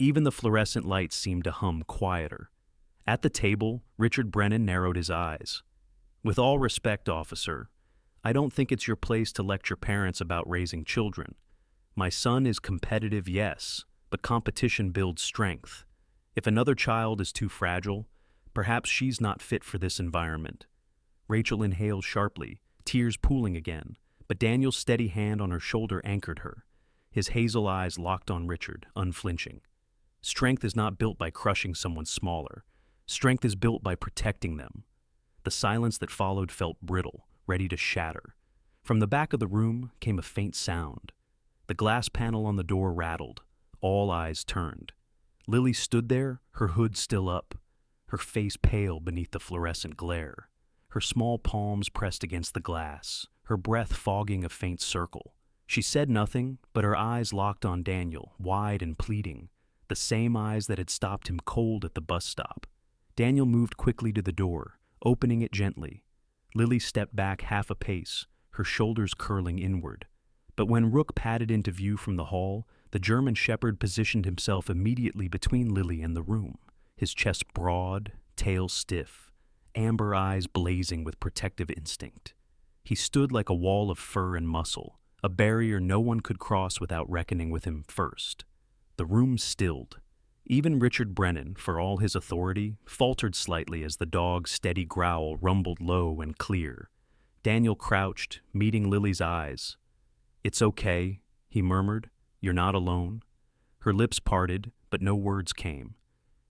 Speaker 1: Even the fluorescent lights seemed to hum quieter. At the table, Richard Brennan narrowed his eyes. "With all respect, officer, I don't think it's your place to lecture parents about raising children. My son is competitive, yes, but competition builds strength. If another child is too fragile, perhaps she's not fit for this environment." Rachel inhaled sharply, tears pooling again, but Daniel's steady hand on her shoulder anchored her. His hazel eyes locked on Richard, unflinching. Strength is not built by crushing someone smaller. Strength is built by protecting them. The silence that followed felt brittle, ready to shatter. From the back of the room came a faint sound. The glass panel on the door rattled. All eyes turned. Lily stood there, her hood still up, her face pale beneath the fluorescent glare, her small palms pressed against the glass, her breath fogging a faint circle. She said nothing, but her eyes locked on Daniel, wide and pleading, the same eyes that had stopped him cold at the bus stop. Daniel moved quickly to the door, opening it gently. Lily stepped back half a pace, her shoulders curling inward. But when Rook padded into view from the hall, the German shepherd positioned himself immediately between Lily and the room, his chest broad, tail stiff, amber eyes blazing with protective instinct. He stood like a wall of fur and muscle, a barrier no one could cross without reckoning with him first. The room stilled. Even Richard Brennan, for all his authority, faltered slightly as the dog's steady growl rumbled low and clear. Daniel crouched, meeting Lily's eyes. "It's okay," he murmured. "You're not alone." Her lips parted, but no words came.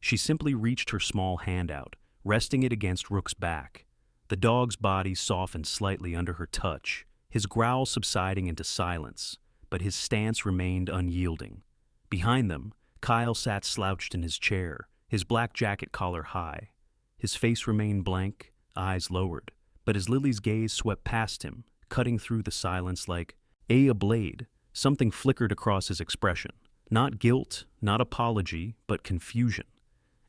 Speaker 1: She simply reached her small hand out, resting it against Rook's back. The dog's body softened slightly under her touch, his growl subsiding into silence, but his stance remained unyielding. Behind them, Kyle sat slouched in his chair, his black jacket collar high. His face remained blank, eyes lowered, but as Lily's gaze swept past him, cutting through the silence like a blade, something flickered across his expression. Not guilt, not apology, but confusion,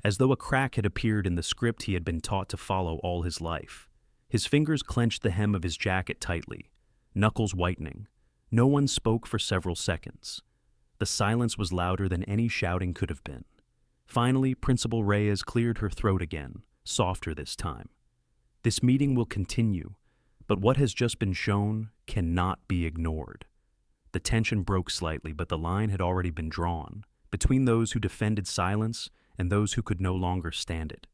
Speaker 1: as though a crack had appeared in the script he had been taught to follow all his life. His fingers clenched the hem of his jacket tightly, knuckles whitening. No one spoke for several seconds. The silence was louder than any shouting could have been. Finally, Principal Reyes cleared her throat again, softer this time. "This meeting will continue, But what has just been shown cannot be ignored. The tension broke slightly, but the line had already been drawn between those who defended silence and those who could no longer stand it.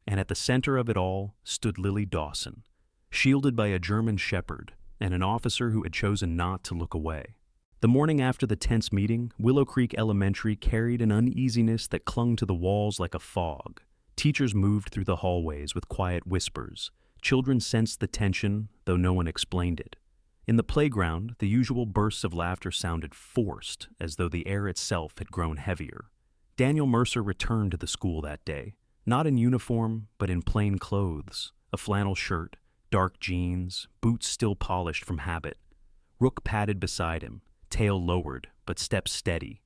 Speaker 1: And at the center of it all stood Lily Dawson, shielded by a German shepherd and an officer who had chosen not to look away. The morning after the tense meeting, Willow Creek Elementary carried an uneasiness that clung to the walls like a fog. Teachers moved through the hallways with quiet whispers. Children sensed the tension, though no one explained it. In the playground, the usual bursts of laughter sounded forced, as though the air itself had grown heavier. Daniel Mercer returned to the school that day, not in uniform, but in plain clothes, a flannel shirt, dark jeans, boots still polished from habit. Rook padded beside him, tail lowered, but steps steady,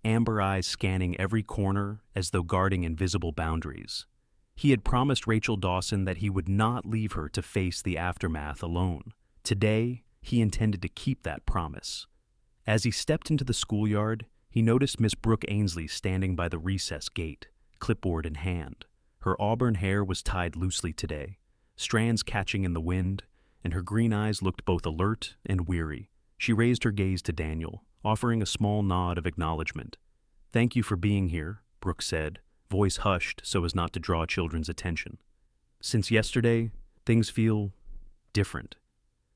Speaker 1: amber eyes scanning every corner as though guarding invisible boundaries. He had promised Rachel Dawson that he would not leave her to face the aftermath alone. Today, he intended to keep that promise. As he stepped into the schoolyard, he noticed Miss Brooke Ainsley standing by the recess gate, clipboard in hand. Her auburn hair was tied loosely today, strands catching in the wind, and her green eyes looked both alert and weary. She raised her gaze to Daniel, offering a small nod of acknowledgement. "Thank you for being here," Brooke said, voice hushed so as not to draw children's attention. "Since yesterday, things feel different."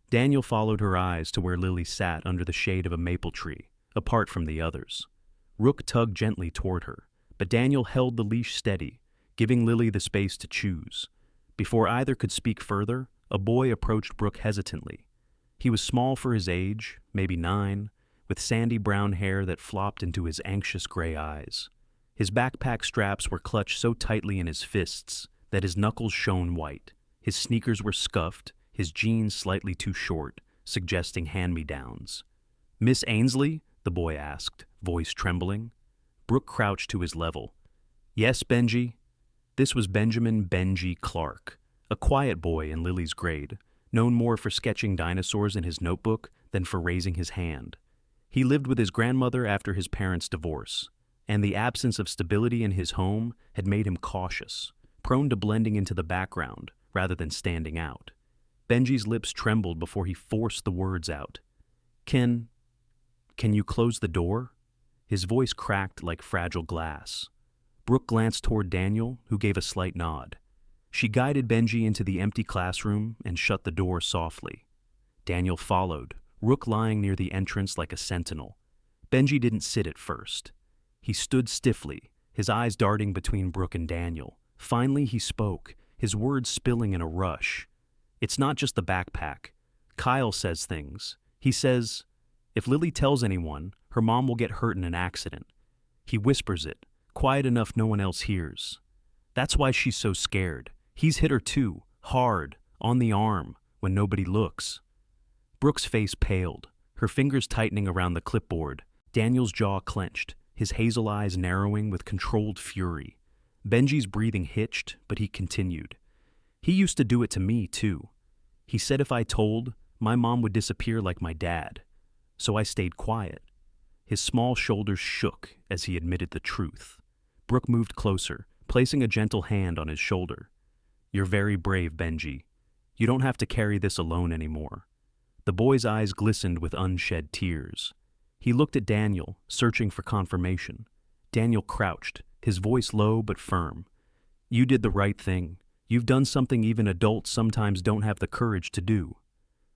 Speaker 1: Daniel followed her eyes to where Lily sat under the shade of a maple tree, apart from the others. Rook tugged gently toward her, but Daniel held the leash steady, giving Lily the space to choose. Before either could speak further, a boy approached Brooke hesitantly. He was small for his age, maybe 9, with sandy brown hair that flopped into his anxious gray eyes. His backpack straps were clutched so tightly in his fists that his knuckles shone white. His sneakers were scuffed, his jeans slightly too short, suggesting hand-me-downs. "Miss Ainsley?" the boy asked, voice trembling. Brooke crouched to his level. "Yes, Benji?" This was Benjamin Benji Clark, a quiet boy in Lily's grade, known more for sketching dinosaurs in his notebook than for raising his hand. He lived with his grandmother after his parents' divorce, and the absence of stability in his home had made him cautious, prone to blending into the background rather than standing out. Benji's lips trembled before he forced the words out. Can you close the door?" His voice cracked like fragile glass. Brooke glanced toward Daniel, who gave a slight nod. She guided Benji into the empty classroom and shut the door softly. Daniel followed, Rook lying near the entrance like a sentinel. Benji didn't sit at first. He stood stiffly, his eyes darting between Brooke and Daniel. Finally he spoke, his words spilling in a rush. "It's not just the backpack. Kyle says things. He says, if Lily tells anyone, her mom will get hurt in an accident. He whispers it, quiet enough no one else hears. That's why she's so scared. He's hit her too, hard, on the arm, when nobody looks." Brooke's face paled, her fingers tightening around the clipboard. Daniel's jaw clenched, his hazel eyes narrowing with controlled fury. Benji's breathing hitched, but he continued. "He used to do it to me, too. He said if I told, my mom would disappear like my dad. So I stayed quiet." His small shoulders shook as he admitted the truth. Brooke moved closer, placing a gentle hand on his shoulder. "You're very brave, Benji. You don't have to carry this alone anymore." The boy's eyes glistened with unshed tears. He looked at Daniel, searching for confirmation. Daniel crouched, his voice low but firm. "You did the right thing. You've done something even adults sometimes don't have the courage to do."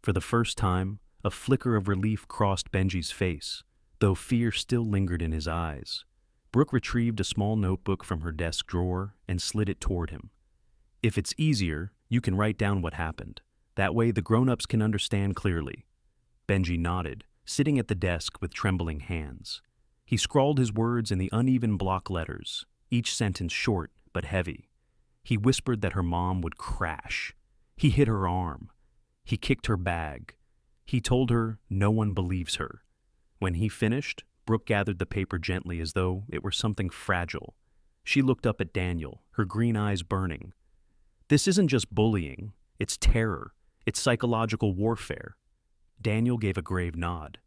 Speaker 1: For the first time, a flicker of relief crossed Benji's face, though fear still lingered in his eyes. Brooke retrieved a small notebook from her desk drawer and slid it toward him. "If it's easier, you can write down what happened. That way the grown-ups can understand clearly." Benji nodded, sitting at the desk with trembling hands. He scrawled his words in the uneven block letters, each sentence short but heavy. He whispered that her mom would crash. He hit her arm. He kicked her bag. He told her no one believes her. When he finished, Brooke gathered the paper gently as though it were something fragile. She looked up at Daniel, her green eyes burning. "This isn't just bullying. It's terror. It's psychological warfare." Daniel gave a grave nod.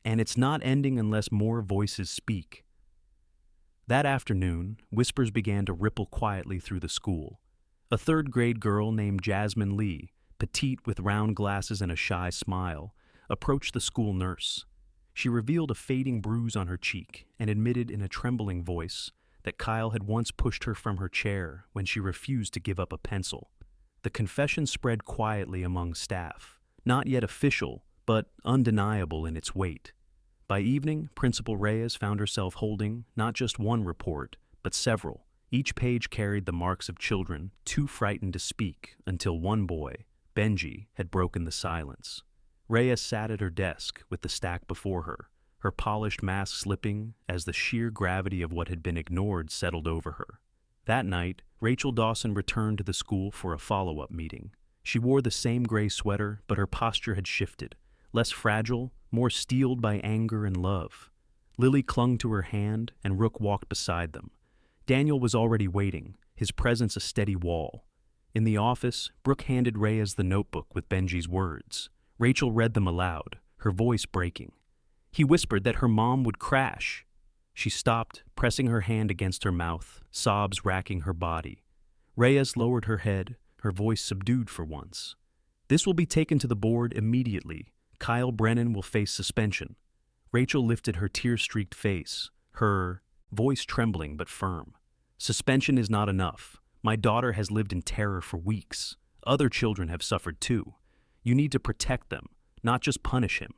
Speaker 1: "And it's not ending unless more voices speak." That afternoon, whispers began to ripple quietly through the school. A third-grade girl named Jasmine Lee petite with round glasses and a shy smile, approached the school nurse. She revealed a fading bruise on her cheek and admitted in a trembling voice that Kyle had once pushed her from her chair when she refused to give up a pencil. The confession spread quietly among staff, not yet official, but undeniable in its weight. By evening, Principal Reyes found herself holding not just one report, but several. Each page carried the marks of children too frightened to speak until one boy, Benji, had broken the silence. Reyes sat at her desk with the stack before her, her polished mask slipping as the sheer gravity of what had been ignored settled over her. That night, Rachel Dawson returned to the school for a follow-up meeting. She wore the same gray sweater, but her posture had shifted, less fragile, more steeled by anger and love. Lily clung to her hand, and Rook walked beside them. Daniel was already waiting, his presence a steady wall. In the office, Brooke handed Reyes the notebook with Benji's words. Rachel read them aloud, her voice breaking. He whispered that her mom would crash. She stopped, pressing her hand against her mouth, sobs racking her body. Reyes lowered her head, her voice subdued for once. This will be taken to the board immediately. Kyle Brennan will face suspension. Rachel lifted her tear-streaked face, her voice trembling but firm. Suspension is not enough. My daughter has lived in terror for weeks. Other children have suffered too. You need to protect them, not just punish him.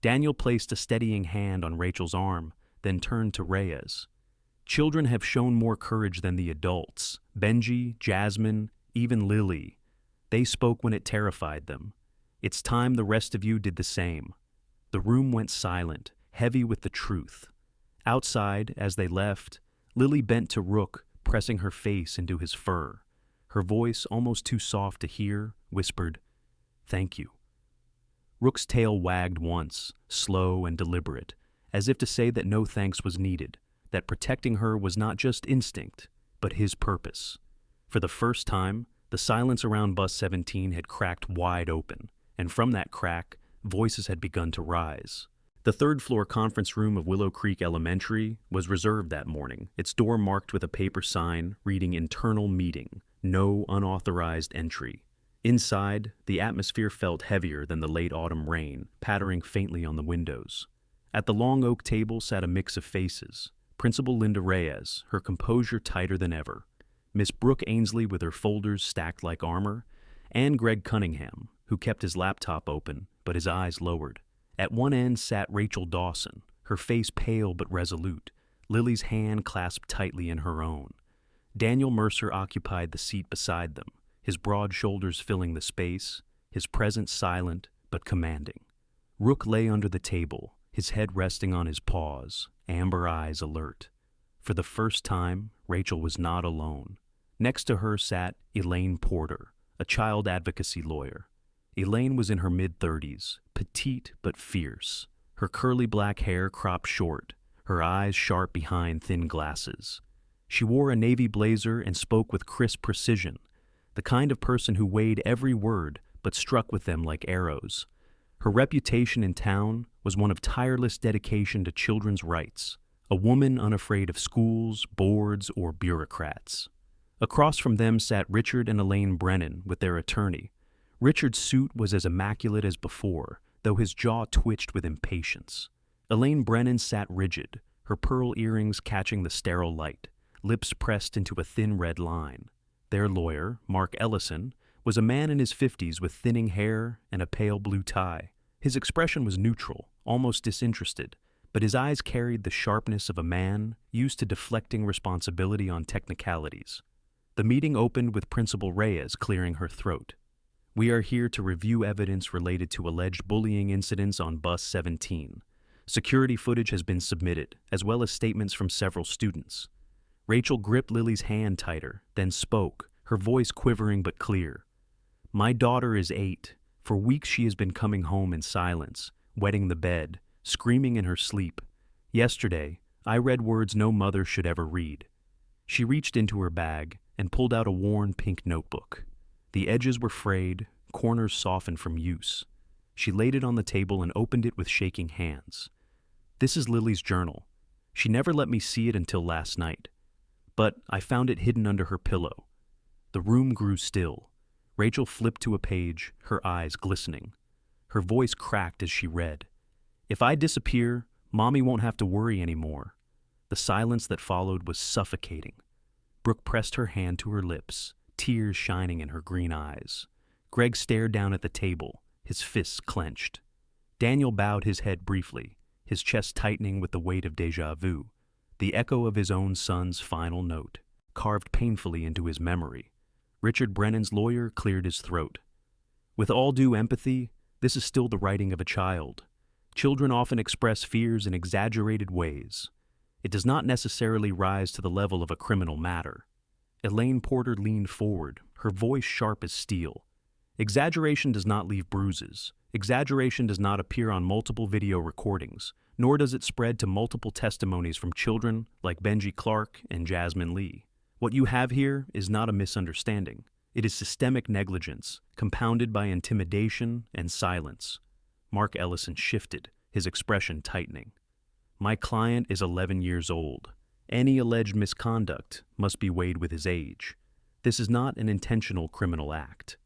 Speaker 1: Daniel placed a steadying hand on Rachel's arm, then turned to Reyes. Children have shown more courage than the adults. Benji, Jasmine, even Lily. They spoke when it terrified them. It's time the rest of you did the same. The room went silent, heavy with the truth. Outside, as they left, Lily bent to Rook, pressing her face into his fur. Her voice, almost too soft to hear, whispered, "Thank you." Rook's tail wagged once, slow and deliberate, as if to say that no thanks was needed, that protecting her was not just instinct, but his purpose. For the first time, the silence around Bus 17 had cracked wide open, and from that crack, voices had begun to rise. The third-floor conference room of Willow Creek Elementary was reserved that morning, its door marked with a paper sign reading "Internal Meeting, No Unauthorized Entry." Inside, the atmosphere felt heavier than the late autumn rain, pattering faintly on the windows. At the long oak table sat a mix of faces. Principal Linda Reyes, her composure tighter than ever. Miss Brooke Ainsley with her folders stacked like armor, and Greg Cunningham, who kept his laptop open, but his eyes lowered. At one end sat Rachel Dawson, her face pale but resolute, Lily's hand clasped tightly in her own. Daniel Mercer occupied the seat beside them, his broad shoulders filling the space, his presence silent but commanding. Rook lay under the table, his head resting on his paws, amber eyes alert. For the first time, Rachel was not alone. Next to her sat Elaine Porter, a child advocacy lawyer. Elaine was in her mid-30s, petite but fierce, her curly black hair cropped short, her eyes sharp behind thin glasses. She wore a navy blazer and spoke with crisp precision, the kind of person who weighed every word but struck with them like arrows. Her reputation in town was one of tireless dedication to children's rights, a woman unafraid of schools, boards, or bureaucrats. Across from them sat Richard and Elaine Brennan with their attorney. Richard's suit was as immaculate as before, though his jaw twitched with impatience. Elaine Brennan sat rigid, her pearl earrings catching the sterile light, lips pressed into a thin red line. Their lawyer, Mark Ellison, was a man in his 50s with thinning hair and a pale blue tie. His expression was neutral, almost disinterested, but his eyes carried the sharpness of a man used to deflecting responsibility on technicalities. The meeting opened with Principal Reyes clearing her throat. "We are here to review evidence related to alleged bullying incidents on Bus 17. Security footage has been submitted, as well as statements from several students." Rachel gripped Lily's hand tighter, then spoke, her voice quivering but clear. "My daughter is 8. For weeks she has been coming home in silence, wetting the bed, screaming in her sleep. Yesterday, I read words no mother should ever read." She reached into her bag and pulled out a worn pink notebook. The edges were frayed, corners softened from use. She laid it on the table and opened it with shaking hands. "This is Lily's journal. She never let me see it until last night. But I found it hidden under her pillow." The room grew still. Rachel flipped to a page, her eyes glistening. Her voice cracked as she read. "If I disappear, Mommy won't have to worry anymore." The silence that followed was suffocating. Brooke pressed her hand to her lips, tears shining in her green eyes. Greg stared down at the table, his fists clenched. Daniel bowed his head briefly, his chest tightening with the weight of déjà vu, the echo of his own son's final note, carved painfully into his memory. Richard Brennan's lawyer cleared his throat. "With all due empathy, this is still the writing of a child. Children often express fears in exaggerated ways. It does not necessarily rise to the level of a criminal matter." Elaine Porter leaned forward, her voice sharp as steel. "Exaggeration does not leave bruises. Exaggeration does not appear on multiple video recordings, nor does it spread to multiple testimonies from children like Benji Clark and Jasmine Lee. What you have here is not a misunderstanding. It is systemic negligence, compounded by intimidation and silence." Mark Ellison shifted, his expression tightening. "My client is 11 years old. Any alleged misconduct must be weighed with his age. This is not an intentional criminal act."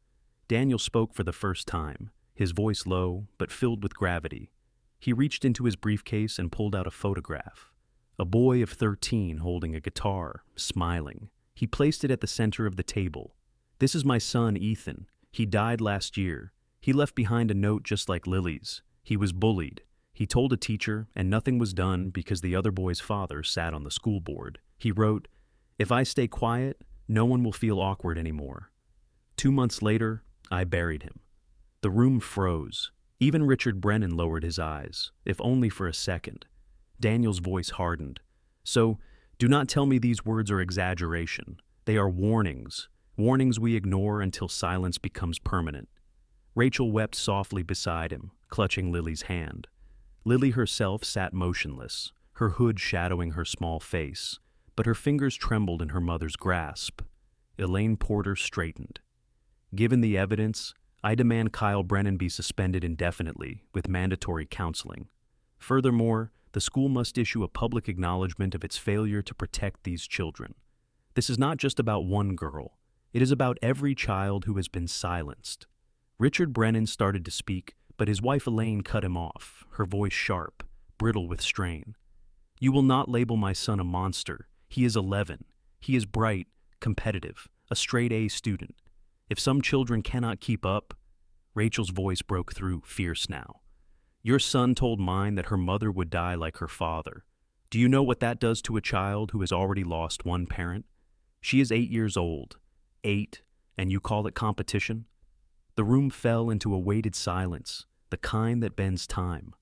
Speaker 1: Daniel spoke for the first time, his voice low but filled with gravity. He reached into his briefcase and pulled out a photograph. A boy of 13 holding a guitar, smiling. He placed it at the center of the table. "This is my son, Ethan. He died last year. He left behind a note just like Lily's. He was bullied. He told a teacher, and nothing was done because the other boy's father sat on the school board. He wrote, 'If I stay quiet, no one will feel awkward anymore.' 2 months later, I buried him." The room froze. Even Richard Brennan lowered his eyes, if only for a second. Daniel's voice hardened. "So, do not tell me these words are exaggeration. They are warnings. Warnings we ignore until silence becomes permanent." Rachel wept softly beside him, clutching Lily's hand. Lily herself sat motionless, her hood shadowing her small face, but her fingers trembled in her mother's grasp. Elaine Porter straightened. "Given the evidence, I demand Kyle Brennan be suspended indefinitely with mandatory counseling. Furthermore, the school must issue a public acknowledgement of its failure to protect these children. This is not just about one girl. It is about every child who has been silenced." Richard Brennan started to speak, but his wife Elaine cut him off, her voice sharp, brittle with strain. "You will not label my son a monster. He is 11. He is bright, competitive, a straight A student. If some children cannot keep up..." Rachel's voice broke through, fierce now. "Your son told mine that her mother would die like her father. Do you know what that does to a child who has already lost one parent? She is 8 years old. 8, and you call it competition?" The room fell into a weighted silence, the kind that bends time.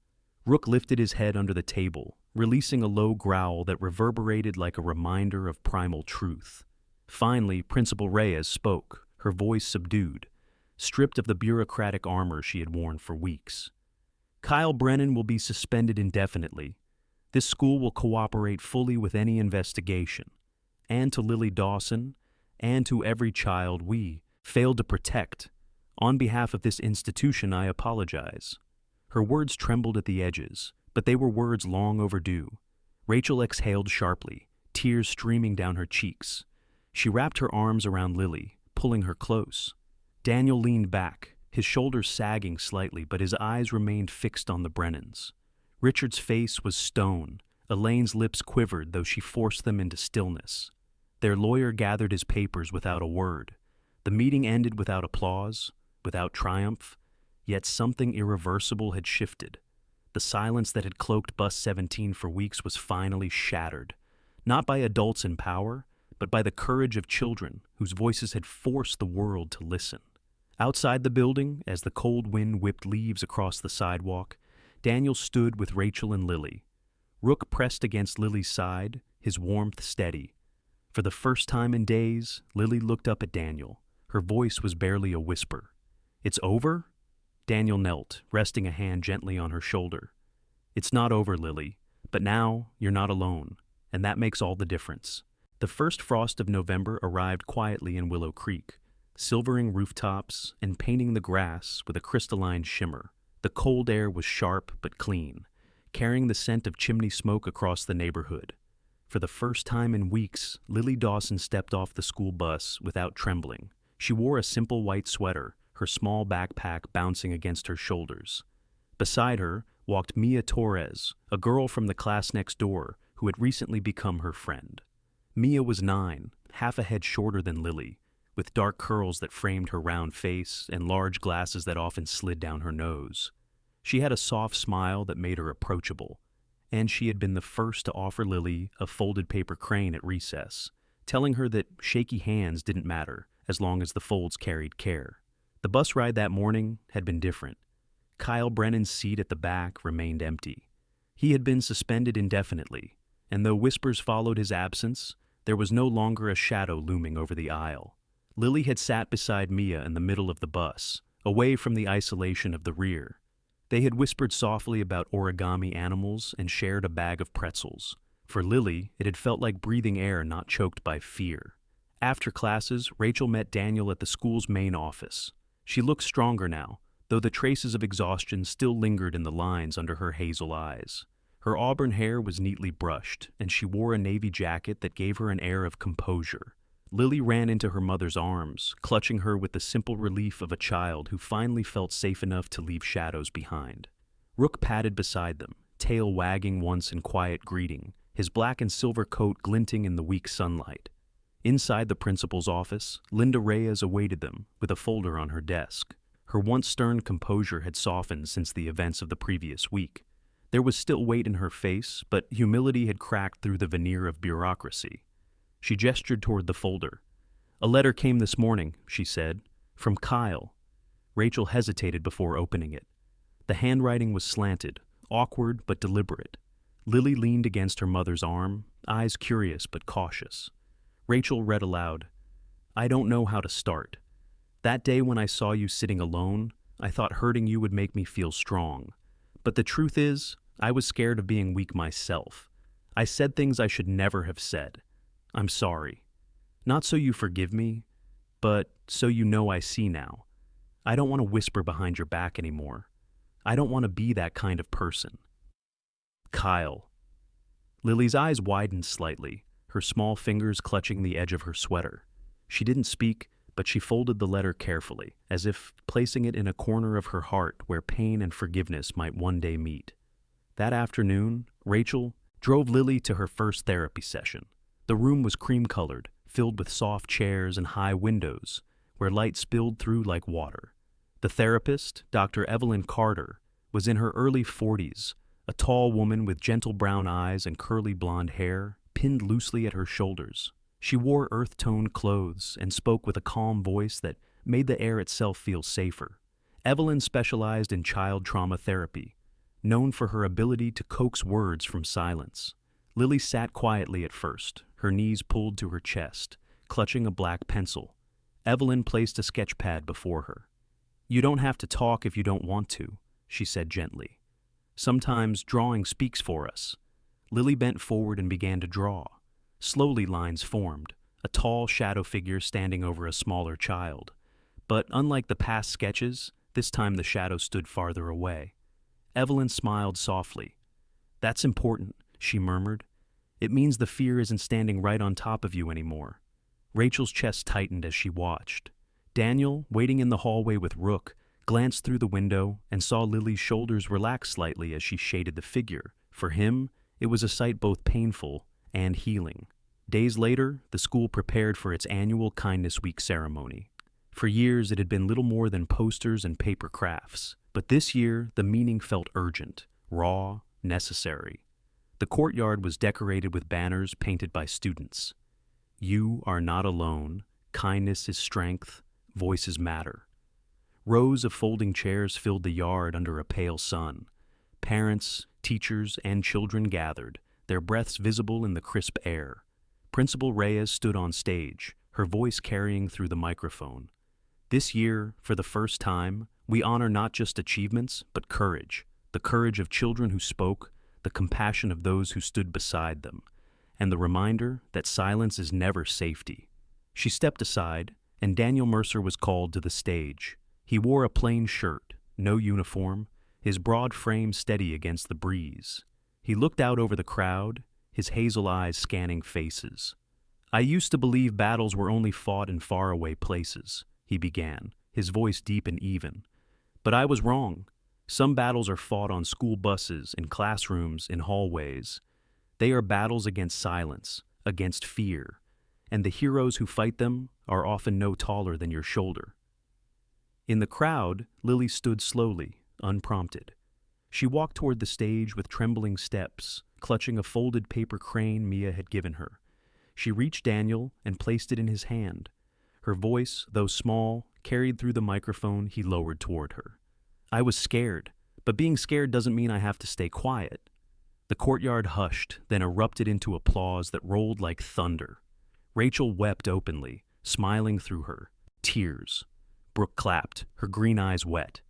Speaker 1: Rook lifted his head under the table, releasing a low growl that reverberated like a reminder of primal truth. Finally, Principal Reyes spoke, her voice subdued, stripped of the bureaucratic armor she had worn for weeks. "Kyle Brennan will be suspended indefinitely. This school will cooperate fully with any investigation. And to Lily Dawson, and to every child we failed to protect. On behalf of this institution, I apologize." Her words trembled at the edges, but they were words long overdue. Rachel exhaled sharply, tears streaming down her cheeks. She wrapped her arms around Lily, pulling her close. Daniel leaned back, his shoulders sagging slightly, but his eyes remained fixed on the Brennans. Richard's face was stone. Elaine's lips quivered, though she forced them into stillness. Their lawyer gathered his papers without a word. The meeting ended without applause, without triumph, yet something irreversible had shifted. The silence that had cloaked Bus 17 for weeks was finally shattered, not by adults in power, but by the courage of children whose voices had forced the world to listen. Outside the building, as the cold wind whipped leaves across the sidewalk, Daniel stood with Rachel and Lily. Rook pressed against Lily's side, his warmth steady. For the first time in days, Lily looked up at Daniel. Her voice was barely a whisper. "It's over?" Daniel knelt, resting a hand gently on her shoulder. "It's not over, Lily, but now you're not alone, and that makes all the difference." The first frost of November arrived quietly in Willow Creek, silvering rooftops and painting the grass with a crystalline shimmer. The cold air was sharp but clean, carrying the scent of chimney smoke across the neighborhood. For the first time in weeks, Lily Dawson stepped off the school bus without trembling. She wore a simple white sweater, her small backpack bouncing against her shoulders. Beside her walked Mia Torres, a girl from the class next door who had recently become her friend. Mia was 9, half a head shorter than Lily, with dark curls that framed her round face and large glasses that often slid down her nose. She had a soft smile that made her approachable, and she had been the first to offer Lily a folded paper crane at recess, telling her that shaky hands didn't matter as long as the folds carried care. The bus ride that morning had been different. Kyle Brennan's seat at the back remained empty. He had been suspended indefinitely, and though whispers followed his absence, there was no longer a shadow looming over the aisle. Lily had sat beside Mia in the middle of the bus, away from the isolation of the rear. They had whispered softly about origami animals and shared a bag of pretzels. For Lily, it had felt like breathing air not choked by fear. After classes, Rachel met Daniel at the school's main office. She looked stronger now, though the traces of exhaustion still lingered in the lines under her hazel eyes. Her auburn hair was neatly brushed, and she wore a navy jacket that gave her an air of composure. Lily ran into her mother's arms, clutching her with the simple relief of a child who finally felt safe enough to leave shadows behind. Rook padded beside them, tail wagging once in quiet greeting, his black and silver coat glinting in the weak sunlight. Inside the principal's office, Linda Reyes awaited them, with a folder on her desk. Her once stern composure had softened since the events of the previous week. There was still weight in her face, but humility had cracked through the veneer of bureaucracy. She gestured toward the folder. "A letter came this morning," she said, "from Kyle." Rachel hesitated before opening it. The handwriting was slanted, awkward but deliberate. Lily leaned against her mother's arm, eyes curious but cautious. Rachel read aloud, "I don't know how to start. That day when I saw you sitting alone, I thought hurting you would make me feel strong. But the truth is, I was scared of being weak myself. I said things I should never have said. I'm sorry. Not so you forgive me, but so you know I see now. I don't want to whisper behind your back anymore. I don't want to be that kind of person." Kyle. Lily's eyes widened slightly, her small fingers clutching the edge of her sweater. She didn't speak, but she folded the letter carefully, as if placing it in a corner of her heart where pain and forgiveness might one day meet. That afternoon, Rachel drove Lily to her first therapy session. The room was cream-colored, filled with soft chairs and high windows, where light spilled through like water. The therapist, Dr. Evelyn Carter, was in her early 40s, a tall woman with gentle brown eyes and curly blonde hair, pinned loosely at her shoulders. She wore earth-toned clothes and spoke with a calm voice that made the air itself feel safer. Evelyn specialized in child trauma therapy, known for her ability to coax words from silence. Lily sat quietly at first, her knees pulled to her chest, clutching a black pencil. Evelyn placed a sketch pad before her. "You don't have to talk if you don't want to," she said gently. "Sometimes drawing speaks for us." Lily bent forward and began to draw. Slowly lines formed, a tall shadow figure standing over a smaller child. But unlike the past sketches, this time the shadow stood farther away. Evelyn smiled softly. "That's important," she murmured. "It means the fear isn't standing right on top of you anymore." Rachel's chest tightened as she watched. Daniel, waiting in the hallway with Rook, glanced through the window and saw Lily's shoulders relax slightly as she shaded the figure. For him, it was a sight both painful and healing. Days later, the school prepared for its annual Kindness Week ceremony. For years, it had been little more than posters and paper crafts, but this year, the meaning felt urgent, raw, necessary. The courtyard was decorated with banners painted by students. "You are not alone. Kindness is strength. Voices matter." Rows of folding chairs filled the yard under a pale sun. Parents, teachers, and children gathered, their breaths visible in the crisp air. Principal Reyes stood on stage, her voice carrying through the microphone. "This year, for the first time, we honor not just achievements, but courage. The courage of children who spoke, the compassion of those who stood beside them, and the reminder that silence is never safety." She stepped aside, and Daniel Mercer was called to the stage. He wore a plain shirt, no uniform, his broad frame steady against the breeze. He looked out over the crowd, his hazel eyes scanning faces. "I used to believe battles were only fought in faraway places," he began, his voice deep and even. But I was wrong. Some battles are fought on school buses, in classrooms, in hallways. They are battles against silence, against fear, and the heroes who fight them are often no taller than your shoulder. In the crowd, Lily stood slowly, unprompted. She walked toward the stage with trembling steps, clutching a folded paper crane Mia had given her. She reached Daniel and placed it in his hand. Her voice, though small, carried through the microphone he lowered toward her. I was scared, but being scared doesn't mean I have to stay quiet. The courtyard hushed, then erupted into applause that rolled like thunder. Rachel wept openly, smiling through her tears. Brooke clapped, her green eyes wet.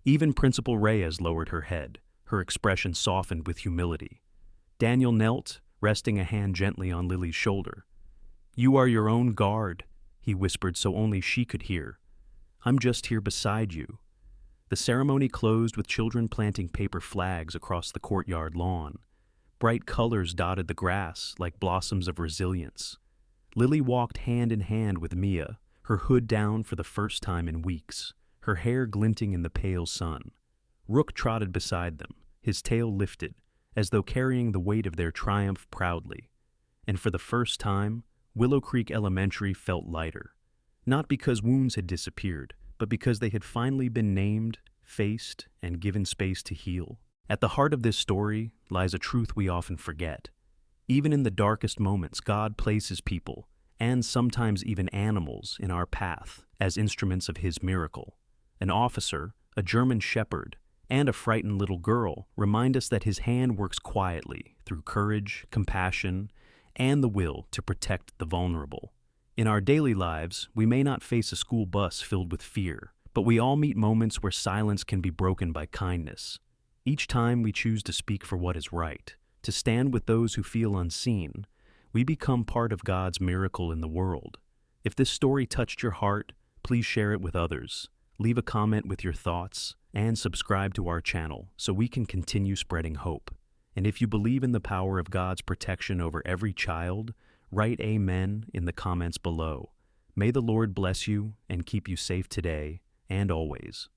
Speaker 1: Even Principal Reyes lowered her head, her expression softened with humility. Daniel knelt, resting a hand gently on Lily's shoulder. "You are your own guard," he whispered so only she could hear. "I'm just here beside you." The ceremony closed with children planting paper flags across the courtyard lawn. Bright colors dotted the grass like blossoms of resilience. Lily walked hand in hand with Mia, her hood down for the first time in weeks, her hair glinting in the pale sun. Rook trotted beside them, his tail lifted, as though carrying the weight of their triumph proudly. And for the first time, Willow Creek Elementary felt lighter. Not because wounds had disappeared, but because they had finally been named, faced, and given space to heal. At the heart of this story lies a truth we often forget. Even in the darkest moments, God places people, and sometimes even animals, in our path as instruments of His miracle. An officer, a German shepherd, and a frightened little girl remind us that His hand works quietly through courage, compassion, and the will to protect the vulnerable. In our daily lives, we may not face a school bus filled with fear, but we all meet moments where silence can be broken by kindness. Each time we choose to speak for what is right, to stand with those who feel unseen, we become part of God's miracle in the world. If this story touched your heart, please share it with others. Leave a comment with your thoughts, and subscribe to our channel so we can continue spreading hope. And if you believe in the power of God's protection over every child, write Amen in the comments below. May the Lord bless you and keep you safe today and always.